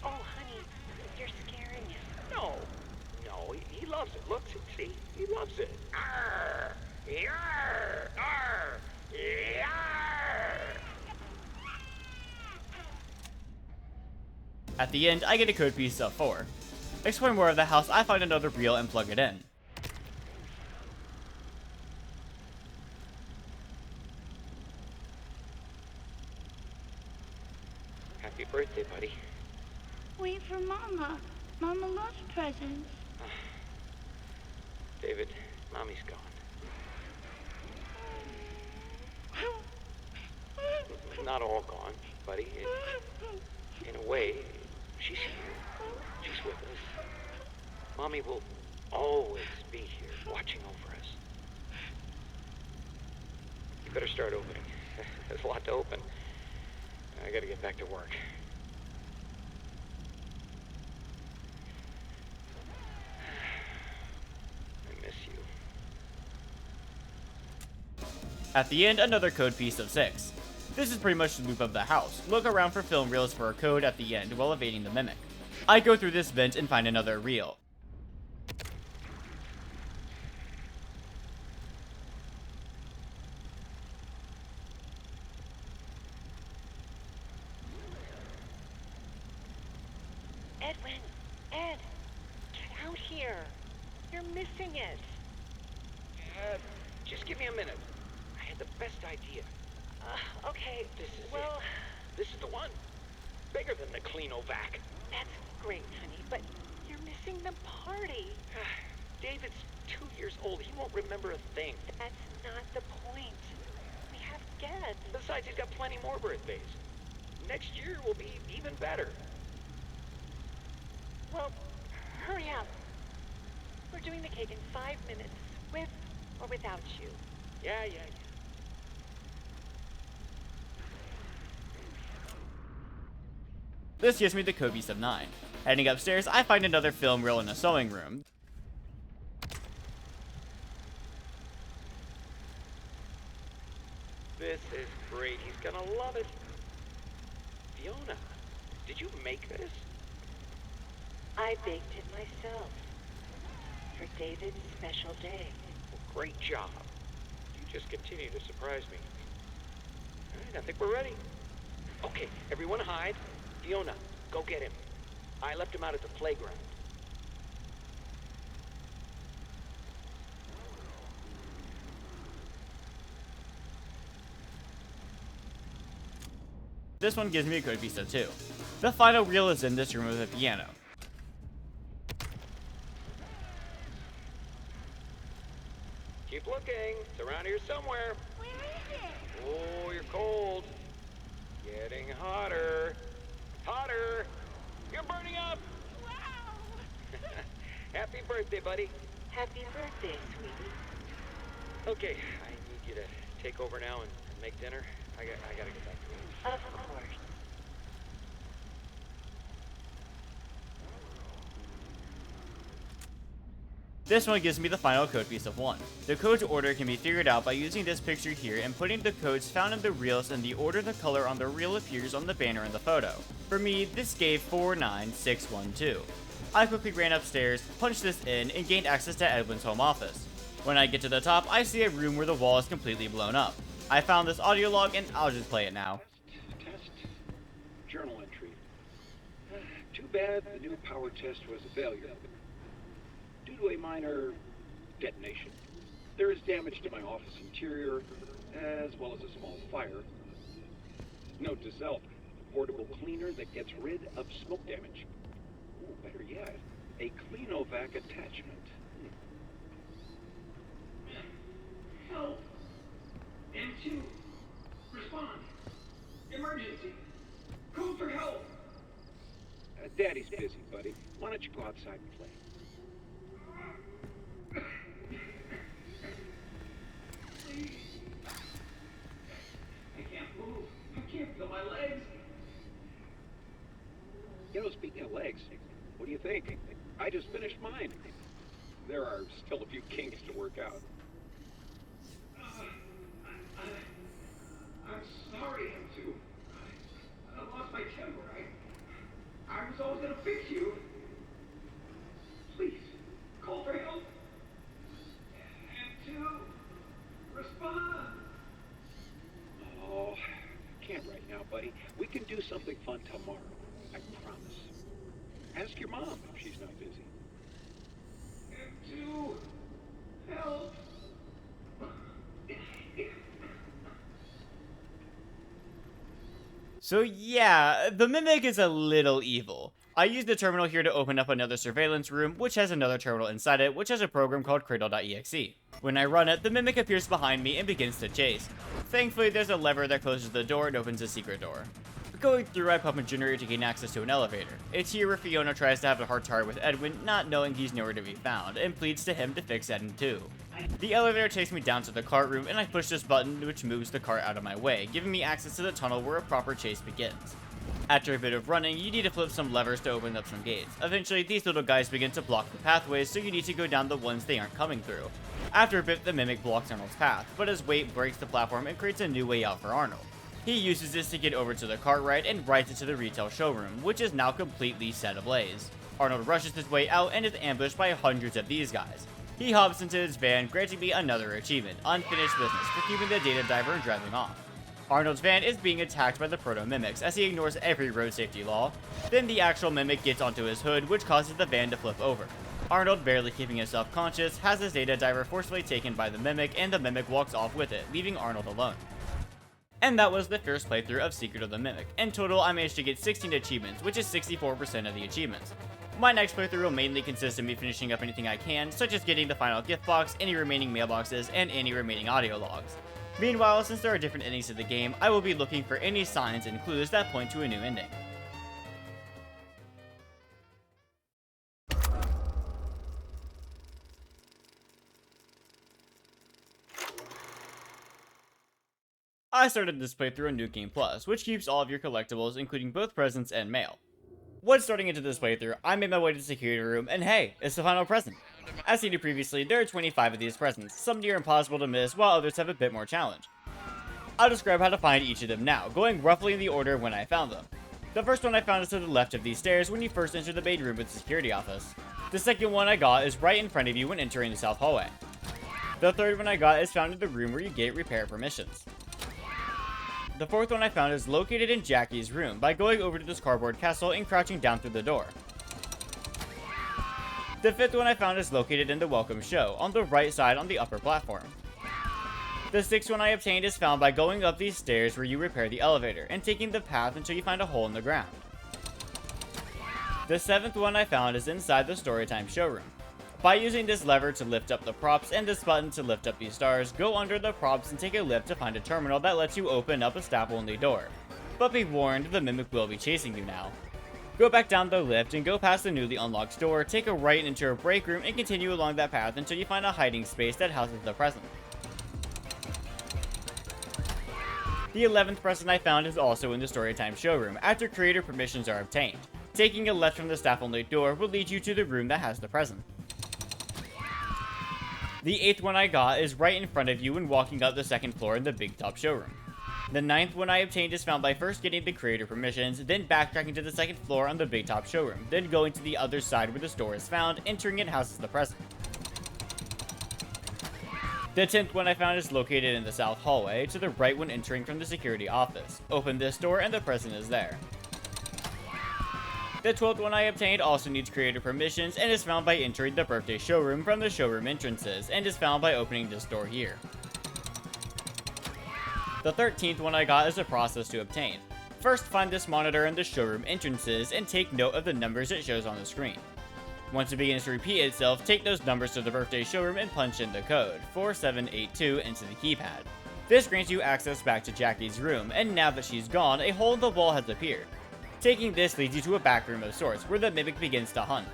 Oh, honey, you're scaring him. No, he loves it. Look, see, he loves it. Arr, yarr, arr, yarr. At the end, I get a code piece of 4. Exploring more of the house, I find another reel and plug it in. Happy birthday, buddy. Wait for Mama. Mama loves presents. David, Mommy's gone. not all gone, buddy. In a way, she's here. She's with us. Mommy will always be here, watching over us. You better start opening. There's a lot to open. I gotta get back to work. I miss you. At the end, another code piece of 6. This is pretty much the loop of the house. Look around for film reels for a code at the end while evading the mimic. I go through this vent and find another reel. Edwin, Ed, get out here. You're missing it. Just give me a minute. I had the best idea. Okay, This is well, it. This is the one. Bigger than the Cleanovac. that's great, honey, but you're missing the party. David's 2 years old. He won't remember a thing. That's not the point. We have guests. Besides, he's got plenty more birthdays. Next year will be even better. Well, hurry up. We're doing the cake in 5 minutes, with or without you. Yeah. This gives me the code piece of 9. Heading upstairs, I find another film reel in a sewing room. This is great. He's gonna love it. Fiona, did you make this? I baked it myself. For David's special day. Well, great job. You just continue to surprise me. All right, I think we're ready. Okay, everyone hide. Fiona, go get him. I left him out at the playground. This one gives me a code piece of 2. The final reel is in this room with a piano. Keep looking. It's around here somewhere. Where is it? Oh, you're cold. Getting hotter. Hotter. You're burning up. Wow! Happy birthday, buddy. Happy birthday, sweetie. Okay, I need you to take over now and make dinner. I gotta get back to work. Of course. This one gives me the final code piece of 1. The code's order can be figured out by using this picture here and putting the codes found in the reels in the order the color on the reel appears on the banner in the photo. For me, this gave 49612. I quickly ran upstairs, punched this in, and gained access to Edwin's home office. When I get to the top, I see a room where the wall is completely blown up. I found this audio log and I'll just play it now. Test. Journal entry. Too bad the new power test was a failure. Due to a minor detonation, there is damage to my office interior, as well as a small fire. Note to self, portable cleaner that gets rid of smoke damage. Ooh, better yet, a Cleanovac attachment. Help! M2! Respond! Emergency! Call for help! Daddy's busy, buddy. Why don't you go outside and play? Please. I can't move. I can't feel my legs. You know, speaking of legs, what do you think? I just finished mine. There are still a few kinks to work out. I'm sorry, M2. I lost my temper. I was always gonna fix you. Please, call for help. M2, respond. Oh, can't right now, buddy. We can do something fun tomorrow. I promise. Ask your mom if she's not busy. M2, help. So yeah, the Mimic is a little evil. I used the terminal here to open up another surveillance room, which has another terminal inside it, which has a program called Cradle.exe. When I run it, the Mimic appears behind me and begins to chase. Thankfully, there's a lever that closes the door and opens a secret door. Going through, I pump a generator to gain access to an elevator. It's here where Fiona tries to have a heart-to-heart with Edwin, not knowing he's nowhere to be found, and pleads to him to fix Edwin too. The elevator takes me down to the cart room, and I push this button which moves the cart out of my way, giving me access to the tunnel where a proper chase begins. After a bit of running, you need to flip some levers to open up some gates. Eventually, these little guys begin to block the pathways, so you need to go down the ones they aren't coming through. After a bit, the Mimic blocks Arnold's path, but his weight breaks the platform and creates a new way out for Arnold. He uses this to get over to the cart ride and rides into the retail showroom, which is now completely set ablaze. Arnold rushes his way out and is ambushed by hundreds of these guys. He hops into his van, granting me another achievement, unfinished business, for keeping the data diver and driving off. Arnold's van is being attacked by the proto-mimics as he ignores every road safety law. Then the actual mimic gets onto his hood, which causes the van to flip over. Arnold, barely keeping himself conscious, has his data diver forcefully taken by the mimic, and the mimic walks off with it, leaving Arnold alone. And that was the first playthrough of Secret of the Mimic. In total, I managed to get 16 achievements, which is 64% of the achievements. My next playthrough will mainly consist of me finishing up anything I can, such as getting the final gift box, any remaining mailboxes, and any remaining audio logs. Meanwhile, since there are different endings to the game, I will be looking for any signs and clues that point to a new ending. I started this playthrough on New Game Plus, which keeps all of your collectibles, including both presents and mail. Once starting into this playthrough, I made my way to the security room, and hey, it's the final present. As stated previously, there are 25 of these presents, some near impossible to miss, while others have a bit more challenge. I'll describe how to find each of them now, going roughly in the order when I found them. The first one I found is to the left of these stairs when you first enter the main room with the security office. The second one I got is right in front of you when entering the south hallway. The third one I got is found in the room where you get repair permissions. The fourth one I found is located in Jackie's room by going over to this cardboard castle and crouching down through the door. The fifth one I found is located in the welcome show, on the right side on the upper platform. The sixth one I obtained is found by going up these stairs where you repair the elevator, and taking the path until you find a hole in the ground. The seventh one I found is inside the Storytime showroom. By using this lever to lift up the props and this button to lift up these stars, go under the props and take a lift to find a terminal that lets you open up a staff-only door. But be warned, the Mimic will be chasing you now. Go back down the lift and go past the newly unlocked door, take a right into a break room, and continue along that path until you find a hiding space that houses the present. The 11th present I found is also in the Storytime showroom, after creator permissions are obtained. Taking a left from the staff-only door will lead you to the room that has the present. The 8th one I got is right in front of you when walking up the second floor in the Big Top showroom. The 9th one I obtained is found by first getting the creator permissions, then backtracking to the second floor on the Big Top showroom, then going to the other side where the store is found, entering it houses the present. The 10th one I found is located in the south hallway, to the right when entering from the security office. Open this door and the present is there. The 12th one I obtained also needs creator permissions and is found by entering the birthday showroom from the showroom entrances, and is found by opening this door here. The 13th one I got is a process to obtain. First, find this monitor in the showroom entrances and take note of the numbers it shows on the screen. Once it begins to repeat itself, take those numbers to the birthday showroom and punch in the code, 4782, into the keypad. This grants you access back to Jackie's room, and now that she's gone, a hole in the wall has appeared. Taking this leads you to a back room of sorts, where the Mimic begins to hunt.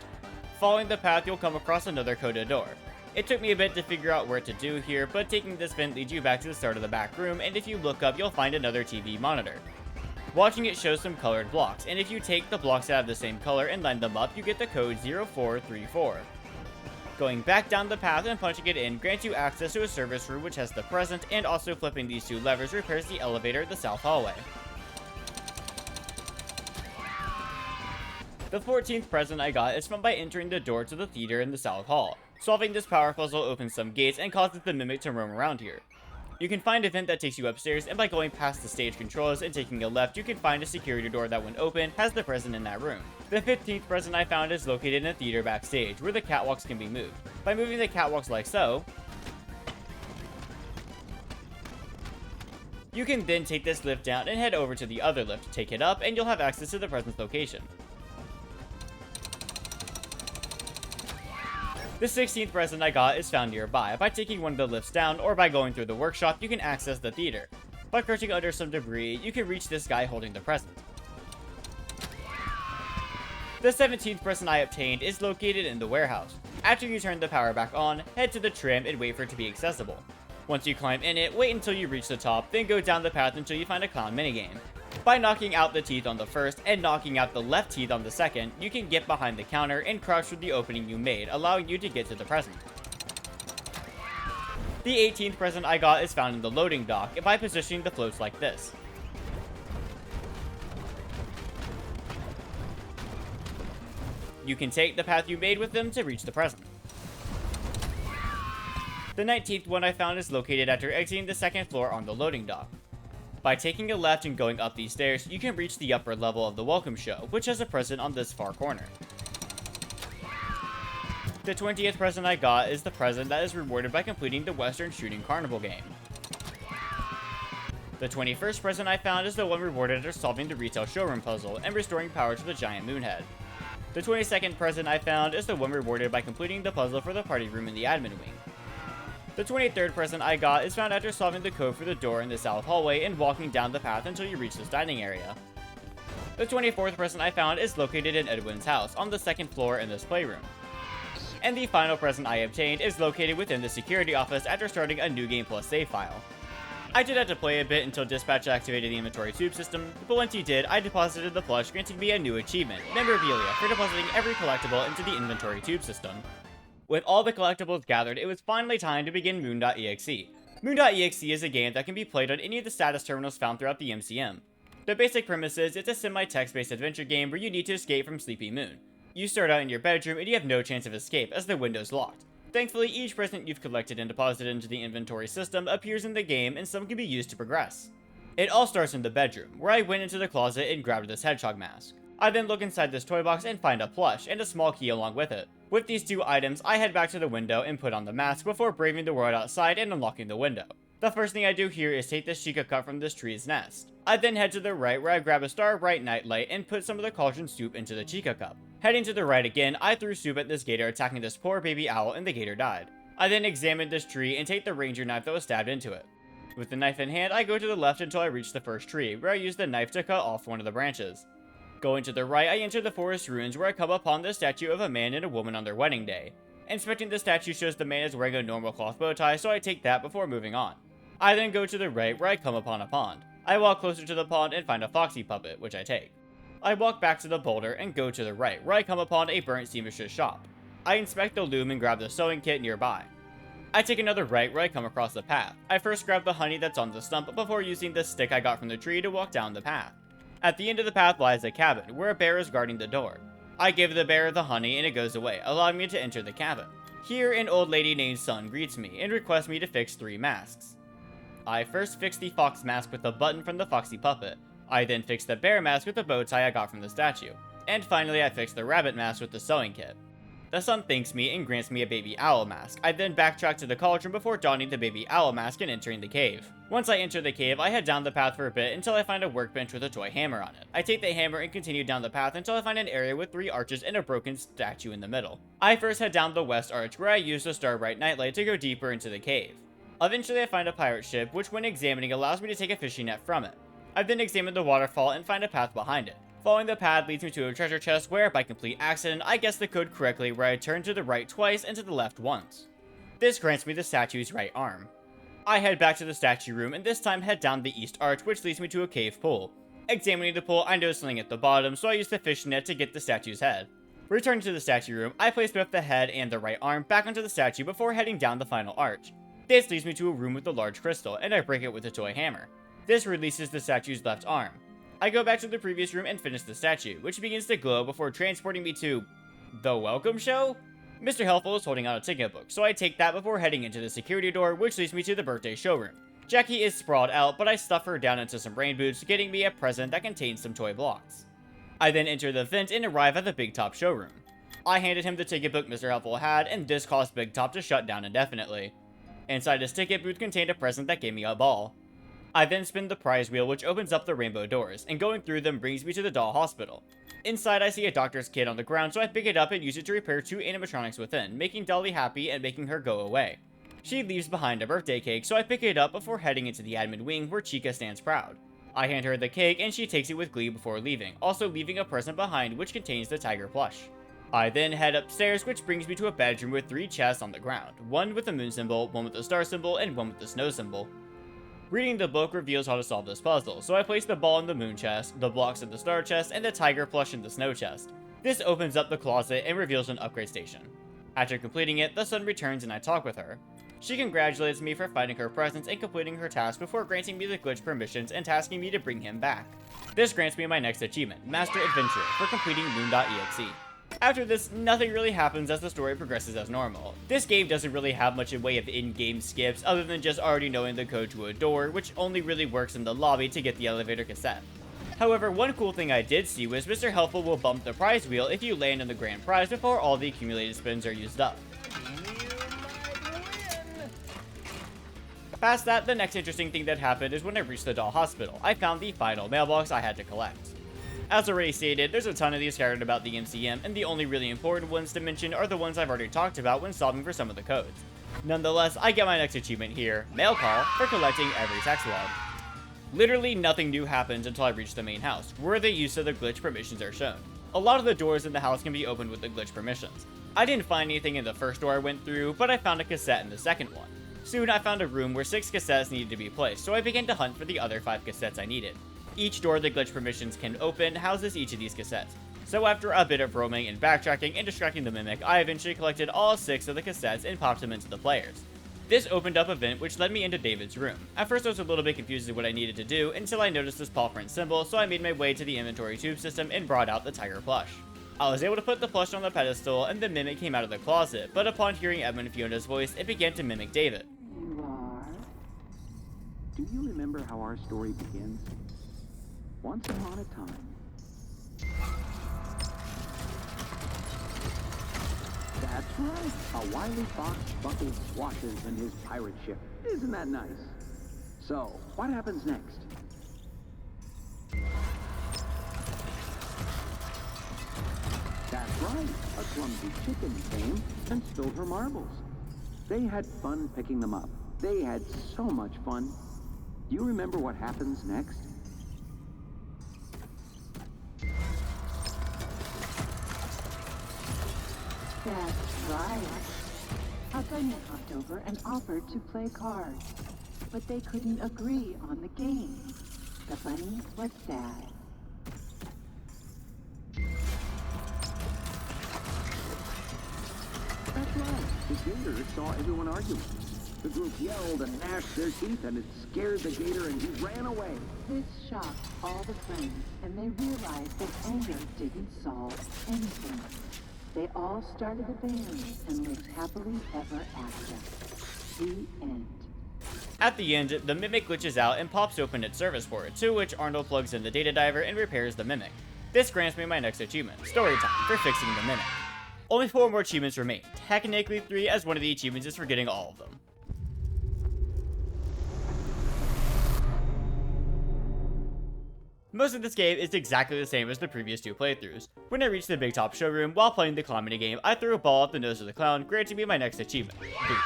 Following the path, you'll come across another coded door. It took me a bit to figure out where to do here, but taking this vent leads you back to the start of the back room, and if you look up, you'll find another TV monitor. Watching it shows some colored blocks, and if you take the blocks that have the same color and line them up, you get the code 0434. Going back down the path and punching it in grants you access to a service room which has the present, and also flipping these two levers repairs the elevator in the south hallway. The 14th present I got is found by entering the door to the theater in the south hall. Solving this power puzzle opens some gates and causes the Mimic to roam around here. You can find a vent that takes you upstairs, and by going past the stage controls and taking a left, you can find a security door that when open, has the present in that room. The 15th present I found is located in a theater backstage, where the catwalks can be moved. By moving the catwalks like so, you can then take this lift down and head over to the other lift, take it up, and you'll have access to the present's location. The 16th present I got is found nearby. By taking one of the lifts down, or by going through the workshop, you can access the theater. By crouching under some debris, you can reach this guy holding the present. The 17th present I obtained is located in the warehouse. After you turn the power back on, head to the trim and wait for it to be accessible. Once you climb in it, wait until you reach the top, then go down the path until you find a clown minigame. By knocking out the teeth on the first and knocking out the left teeth on the second, you can get behind the counter and crouch through the opening you made, allowing you to get to the present. The 18th present I got is found in the loading dock by positioning the floats like this. You can take the path you made with them to reach the present. The 19th one I found is located after exiting the second floor on the loading dock. By taking a left and going up these stairs, you can reach the upper level of the welcome show, which has a present on this far corner. The 20th present I got is the present that is rewarded by completing the Western Shooting Carnival game. The 21st present I found is the one rewarded after solving the retail showroom puzzle and restoring power to the giant moonhead. The 22nd present I found is the one rewarded by completing the puzzle for the party room in the admin wing. The 23rd present I got is found after solving the code for the door in the south hallway and walking down the path until you reach this dining area. The 24th present I found is located in Edwin's house on the second floor in this playroom. And the final present I obtained is located within the security office after starting a New Game Plus save file. I did have to play a bit until dispatch activated the inventory tube system, but once he did, I deposited the plush, granting me a new achievement, Memorabilia, for depositing every collectible into the inventory tube system. With all the collectibles gathered, it was finally time to begin Moon.exe. Moon.exe is a game that can be played on any of the status terminals found throughout the MCM. The basic premise is it's a semi-text-based adventure game where you need to escape from Sleepy Moon. You start out in your bedroom and you have no chance of escape as the window's locked. Thankfully, each present you've collected and deposited into the inventory system appears in the game and some can be used to progress. It all starts in the bedroom, where I went into the closet and grabbed this hedgehog mask. I then look inside this toy box and find a plush and a small key along with it. With these two items, I head back to the window and put on the mask before braving the world outside and unlocking the window. The first thing I do here is take this chica cup from this tree's nest. I then head to the right where I grab a Star Bright nightlight and put some of the cauldron soup into the chica cup. Heading to the right again, I threw soup at this gator attacking this poor baby owl and the gator died. I then examined this tree and take the ranger knife that was stabbed into it. With the knife in hand, I go to the left until I reach the first tree, where I use the knife to cut off one of the branches. Going to the right, I enter the forest ruins where I come upon the statue of a man and a woman on their wedding day. Inspecting the statue shows the man is wearing a normal cloth bow tie, so I take that before moving on. I then go to the right where I come upon a pond. I walk closer to the pond and find a foxy puppet, which I take. I walk back to the boulder and go to the right where I come upon a burnt seamstress shop. I inspect the loom and grab the sewing kit nearby. I take another right where I come across the path. I first grab the honey that's on the stump before using the stick I got from the tree to walk down the path. At the end of the path lies a cabin where a bear is guarding the door. I give the bear the honey and it goes away, allowing me to enter the cabin. Here, an old lady named Sun greets me and requests me to fix 3 masks. I first fix the fox mask with a button from the foxy puppet. I then fix the bear mask with the bow tie I got from the statue. And finally I fix the rabbit mask with the sewing kit. The sun thanks me and grants me a baby owl mask. I then backtrack to the cauldron before donning the baby owl mask and entering the cave. Once I enter the cave, I head down the path for a bit until I find a workbench with a toy hammer on it. I take the hammer and continue down the path until I find an area with 3 arches and a broken statue in the middle. I first head down the west arch where I use the Starbright nightlight to go deeper into the cave. Eventually I find a pirate ship, which when examining allows me to take a fishing net from it. I then examine the waterfall and find a path behind it. Following the path leads me to a treasure chest where, by complete accident, I guess the code correctly where I turn to the right twice and to the left once. This grants me the statue's right arm. I head back to the statue room and this time head down the east arch, which leads me to a cave pool. Examining the pool, I notice something at the bottom, so I use the fishing net to get the statue's head. Returning to the statue room, I place both the head and the right arm back onto the statue before heading down the final arch. This leads me to a room with a large crystal, and I break it with a toy hammer. This releases the statue's left arm. I go back to the previous room and finish the statue, which begins to glow before transporting me to the welcome show? Mr. Helpful is holding out a ticket book, so I take that before heading into the security door, which leads me to the birthday showroom. Jackie is sprawled out, but I stuff her down into some rain boots, getting me a present that contains some toy blocks. I then enter the vent and arrive at the Big Top showroom. I handed him the ticket book Mr. Helpful had, and this caused Big Top to shut down indefinitely. Inside his ticket booth contained a present that gave me a ball. I then spin the prize wheel, which opens up the rainbow doors, and going through them brings me to the doll hospital. Inside, I see a doctor's kit on the ground, so I pick it up and use it to repair 2 animatronics within, making Dolly happy and making her go away. She leaves behind a birthday cake, so I pick it up before heading into the admin wing where Chica stands proud. I hand her the cake and she takes it with glee before leaving, also leaving a present behind which contains the tiger plush. I then head upstairs, which brings me to a bedroom with 3 chests on the ground, one with the moon symbol, one with the star symbol, and one with the snow symbol. Reading the book reveals how to solve this puzzle, so I place the ball in the moon chest, the blocks in the star chest, and the tiger plush in the snow chest. This opens up the closet and reveals an upgrade station. After completing it, the sun returns and I talk with her. She congratulates me for finding her presence and completing her task before granting me the glitch permissions and tasking me to bring him back. This grants me my next achievement, Master Adventurer, for completing Moon.exe. After this, nothing really happens as the story progresses as normal. This game doesn't really have much in way of in-game skips other than just already knowing the code to a door, which only really works in the lobby to get the elevator cassette. However, one cool thing I did see was Mr. Helpful will bump the prize wheel if you land on the grand prize before all the accumulated spins are used up. Past that, the next interesting thing that happened is when I reached the doll hospital. I found the final mailbox I had to collect. As already stated, there's a ton of these scattered about the MCM, and the only really important ones to mention are the ones I've already talked about when solving for some of the codes. Nonetheless, I get my next achievement here, Mail Call, for collecting every text log. Literally nothing new happens until I reach the main house, where the use of the glitch permissions are shown. A lot of the doors in the house can be opened with the glitch permissions. I didn't find anything in the first door I went through, but I found a cassette in the second one. Soon I found a room where 6 cassettes needed to be placed, so I began to hunt for the other 5 cassettes I needed. Each door the glitch permissions can open houses each of these cassettes. So after a bit of roaming and backtracking and distracting the Mimic, I eventually collected all 6 of the cassettes and popped them into the players. This opened up a vent which led me into David's room. At first I was a little bit confused as to what I needed to do until I noticed this paw print symbol, so I made my way to the inventory tube system and brought out the tiger plush. I was able to put the plush on the pedestal and the Mimic came out of the closet, but upon hearing Edmund Fiona's voice, it began to mimic David. You are? Do you remember how our story begins? Once upon a time. That's right. A wily fox buckles swashes in his pirate ship. Isn't that nice? So, what happens next? That's right. A clumsy chicken came and stole her marbles. They had fun picking them up. They had so much fun. Do you remember what happens next? That's right. A bunny hopped over and offered to play cards, but they couldn't agree on the game. The bunny was sad. That's right. The gator saw everyone arguing. The group yelled and gnashed their teeth, and it scared the gator, and he ran away. This shocked all the friends, and they realized that anger didn't solve anything. They all started a band and lived happily ever after. The end. At the end, the Mimic glitches out and pops open its service port, to which Arnold plugs in the data diver and repairs the Mimic. This grants me my next achievement, Story Time, for fixing the Mimic. Only 4 more achievements remain, technically 3 as one of the achievements is for getting all of them. Most of this game is exactly the same as the previous 2 playthroughs. When I reached the Big Top showroom while playing the clown minigame, I threw a ball up the nose of the clown, granting me my next achievement, Boot.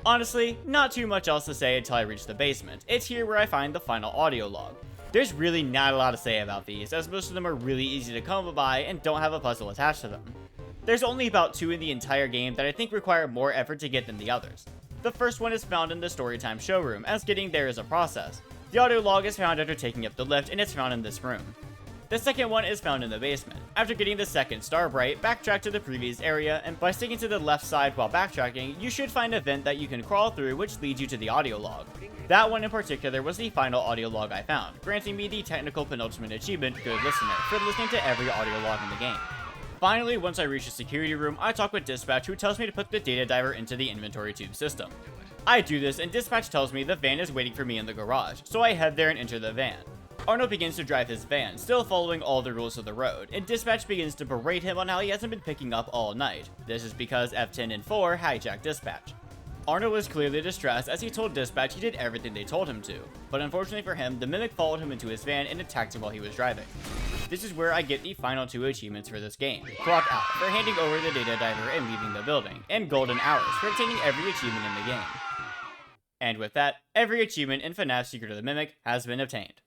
Honestly, not too much else to say until I reach the basement. It's here where I find the final audio log. There's really not a lot to say about these, as most of them are really easy to come by and don't have a puzzle attached to them. There's only about 2 in the entire game that I think require more effort to get than the others. The first one is found in the Storytime showroom, as getting there is a process. The audio log is found after taking up the lift, and it's found in this room. The second one is found in the basement. After getting the second star bright, backtrack to the previous area, and by sticking to the left side while backtracking, you should find a vent that you can crawl through which leads you to the audio log. That one in particular was the final audio log I found, granting me the technical penultimate achievement, Good Listener, for listening to every audio log in the game. Finally, once I reach the security room, I talk with Dispatch, who tells me to put the data diver into the inventory tube system. I do this, and Dispatch tells me the van is waiting for me in the garage, so I head there and enter the van. Arnold begins to drive his van, still following all the rules of the road, and Dispatch begins to berate him on how he hasn't been picking up all night. This is because F10 and 4 hijacked Dispatch. Arnold was clearly distressed as he told dispatch he did everything they told him to, but unfortunately for him, the Mimic followed him into his van and attacked him while he was driving. This is where I get the final 2 achievements for this game. Clock Out, for handing over the data diver and leaving the building, and Golden Hours, for obtaining every achievement in the game. And with that, every achievement in FNAF Secret of the Mimic has been obtained.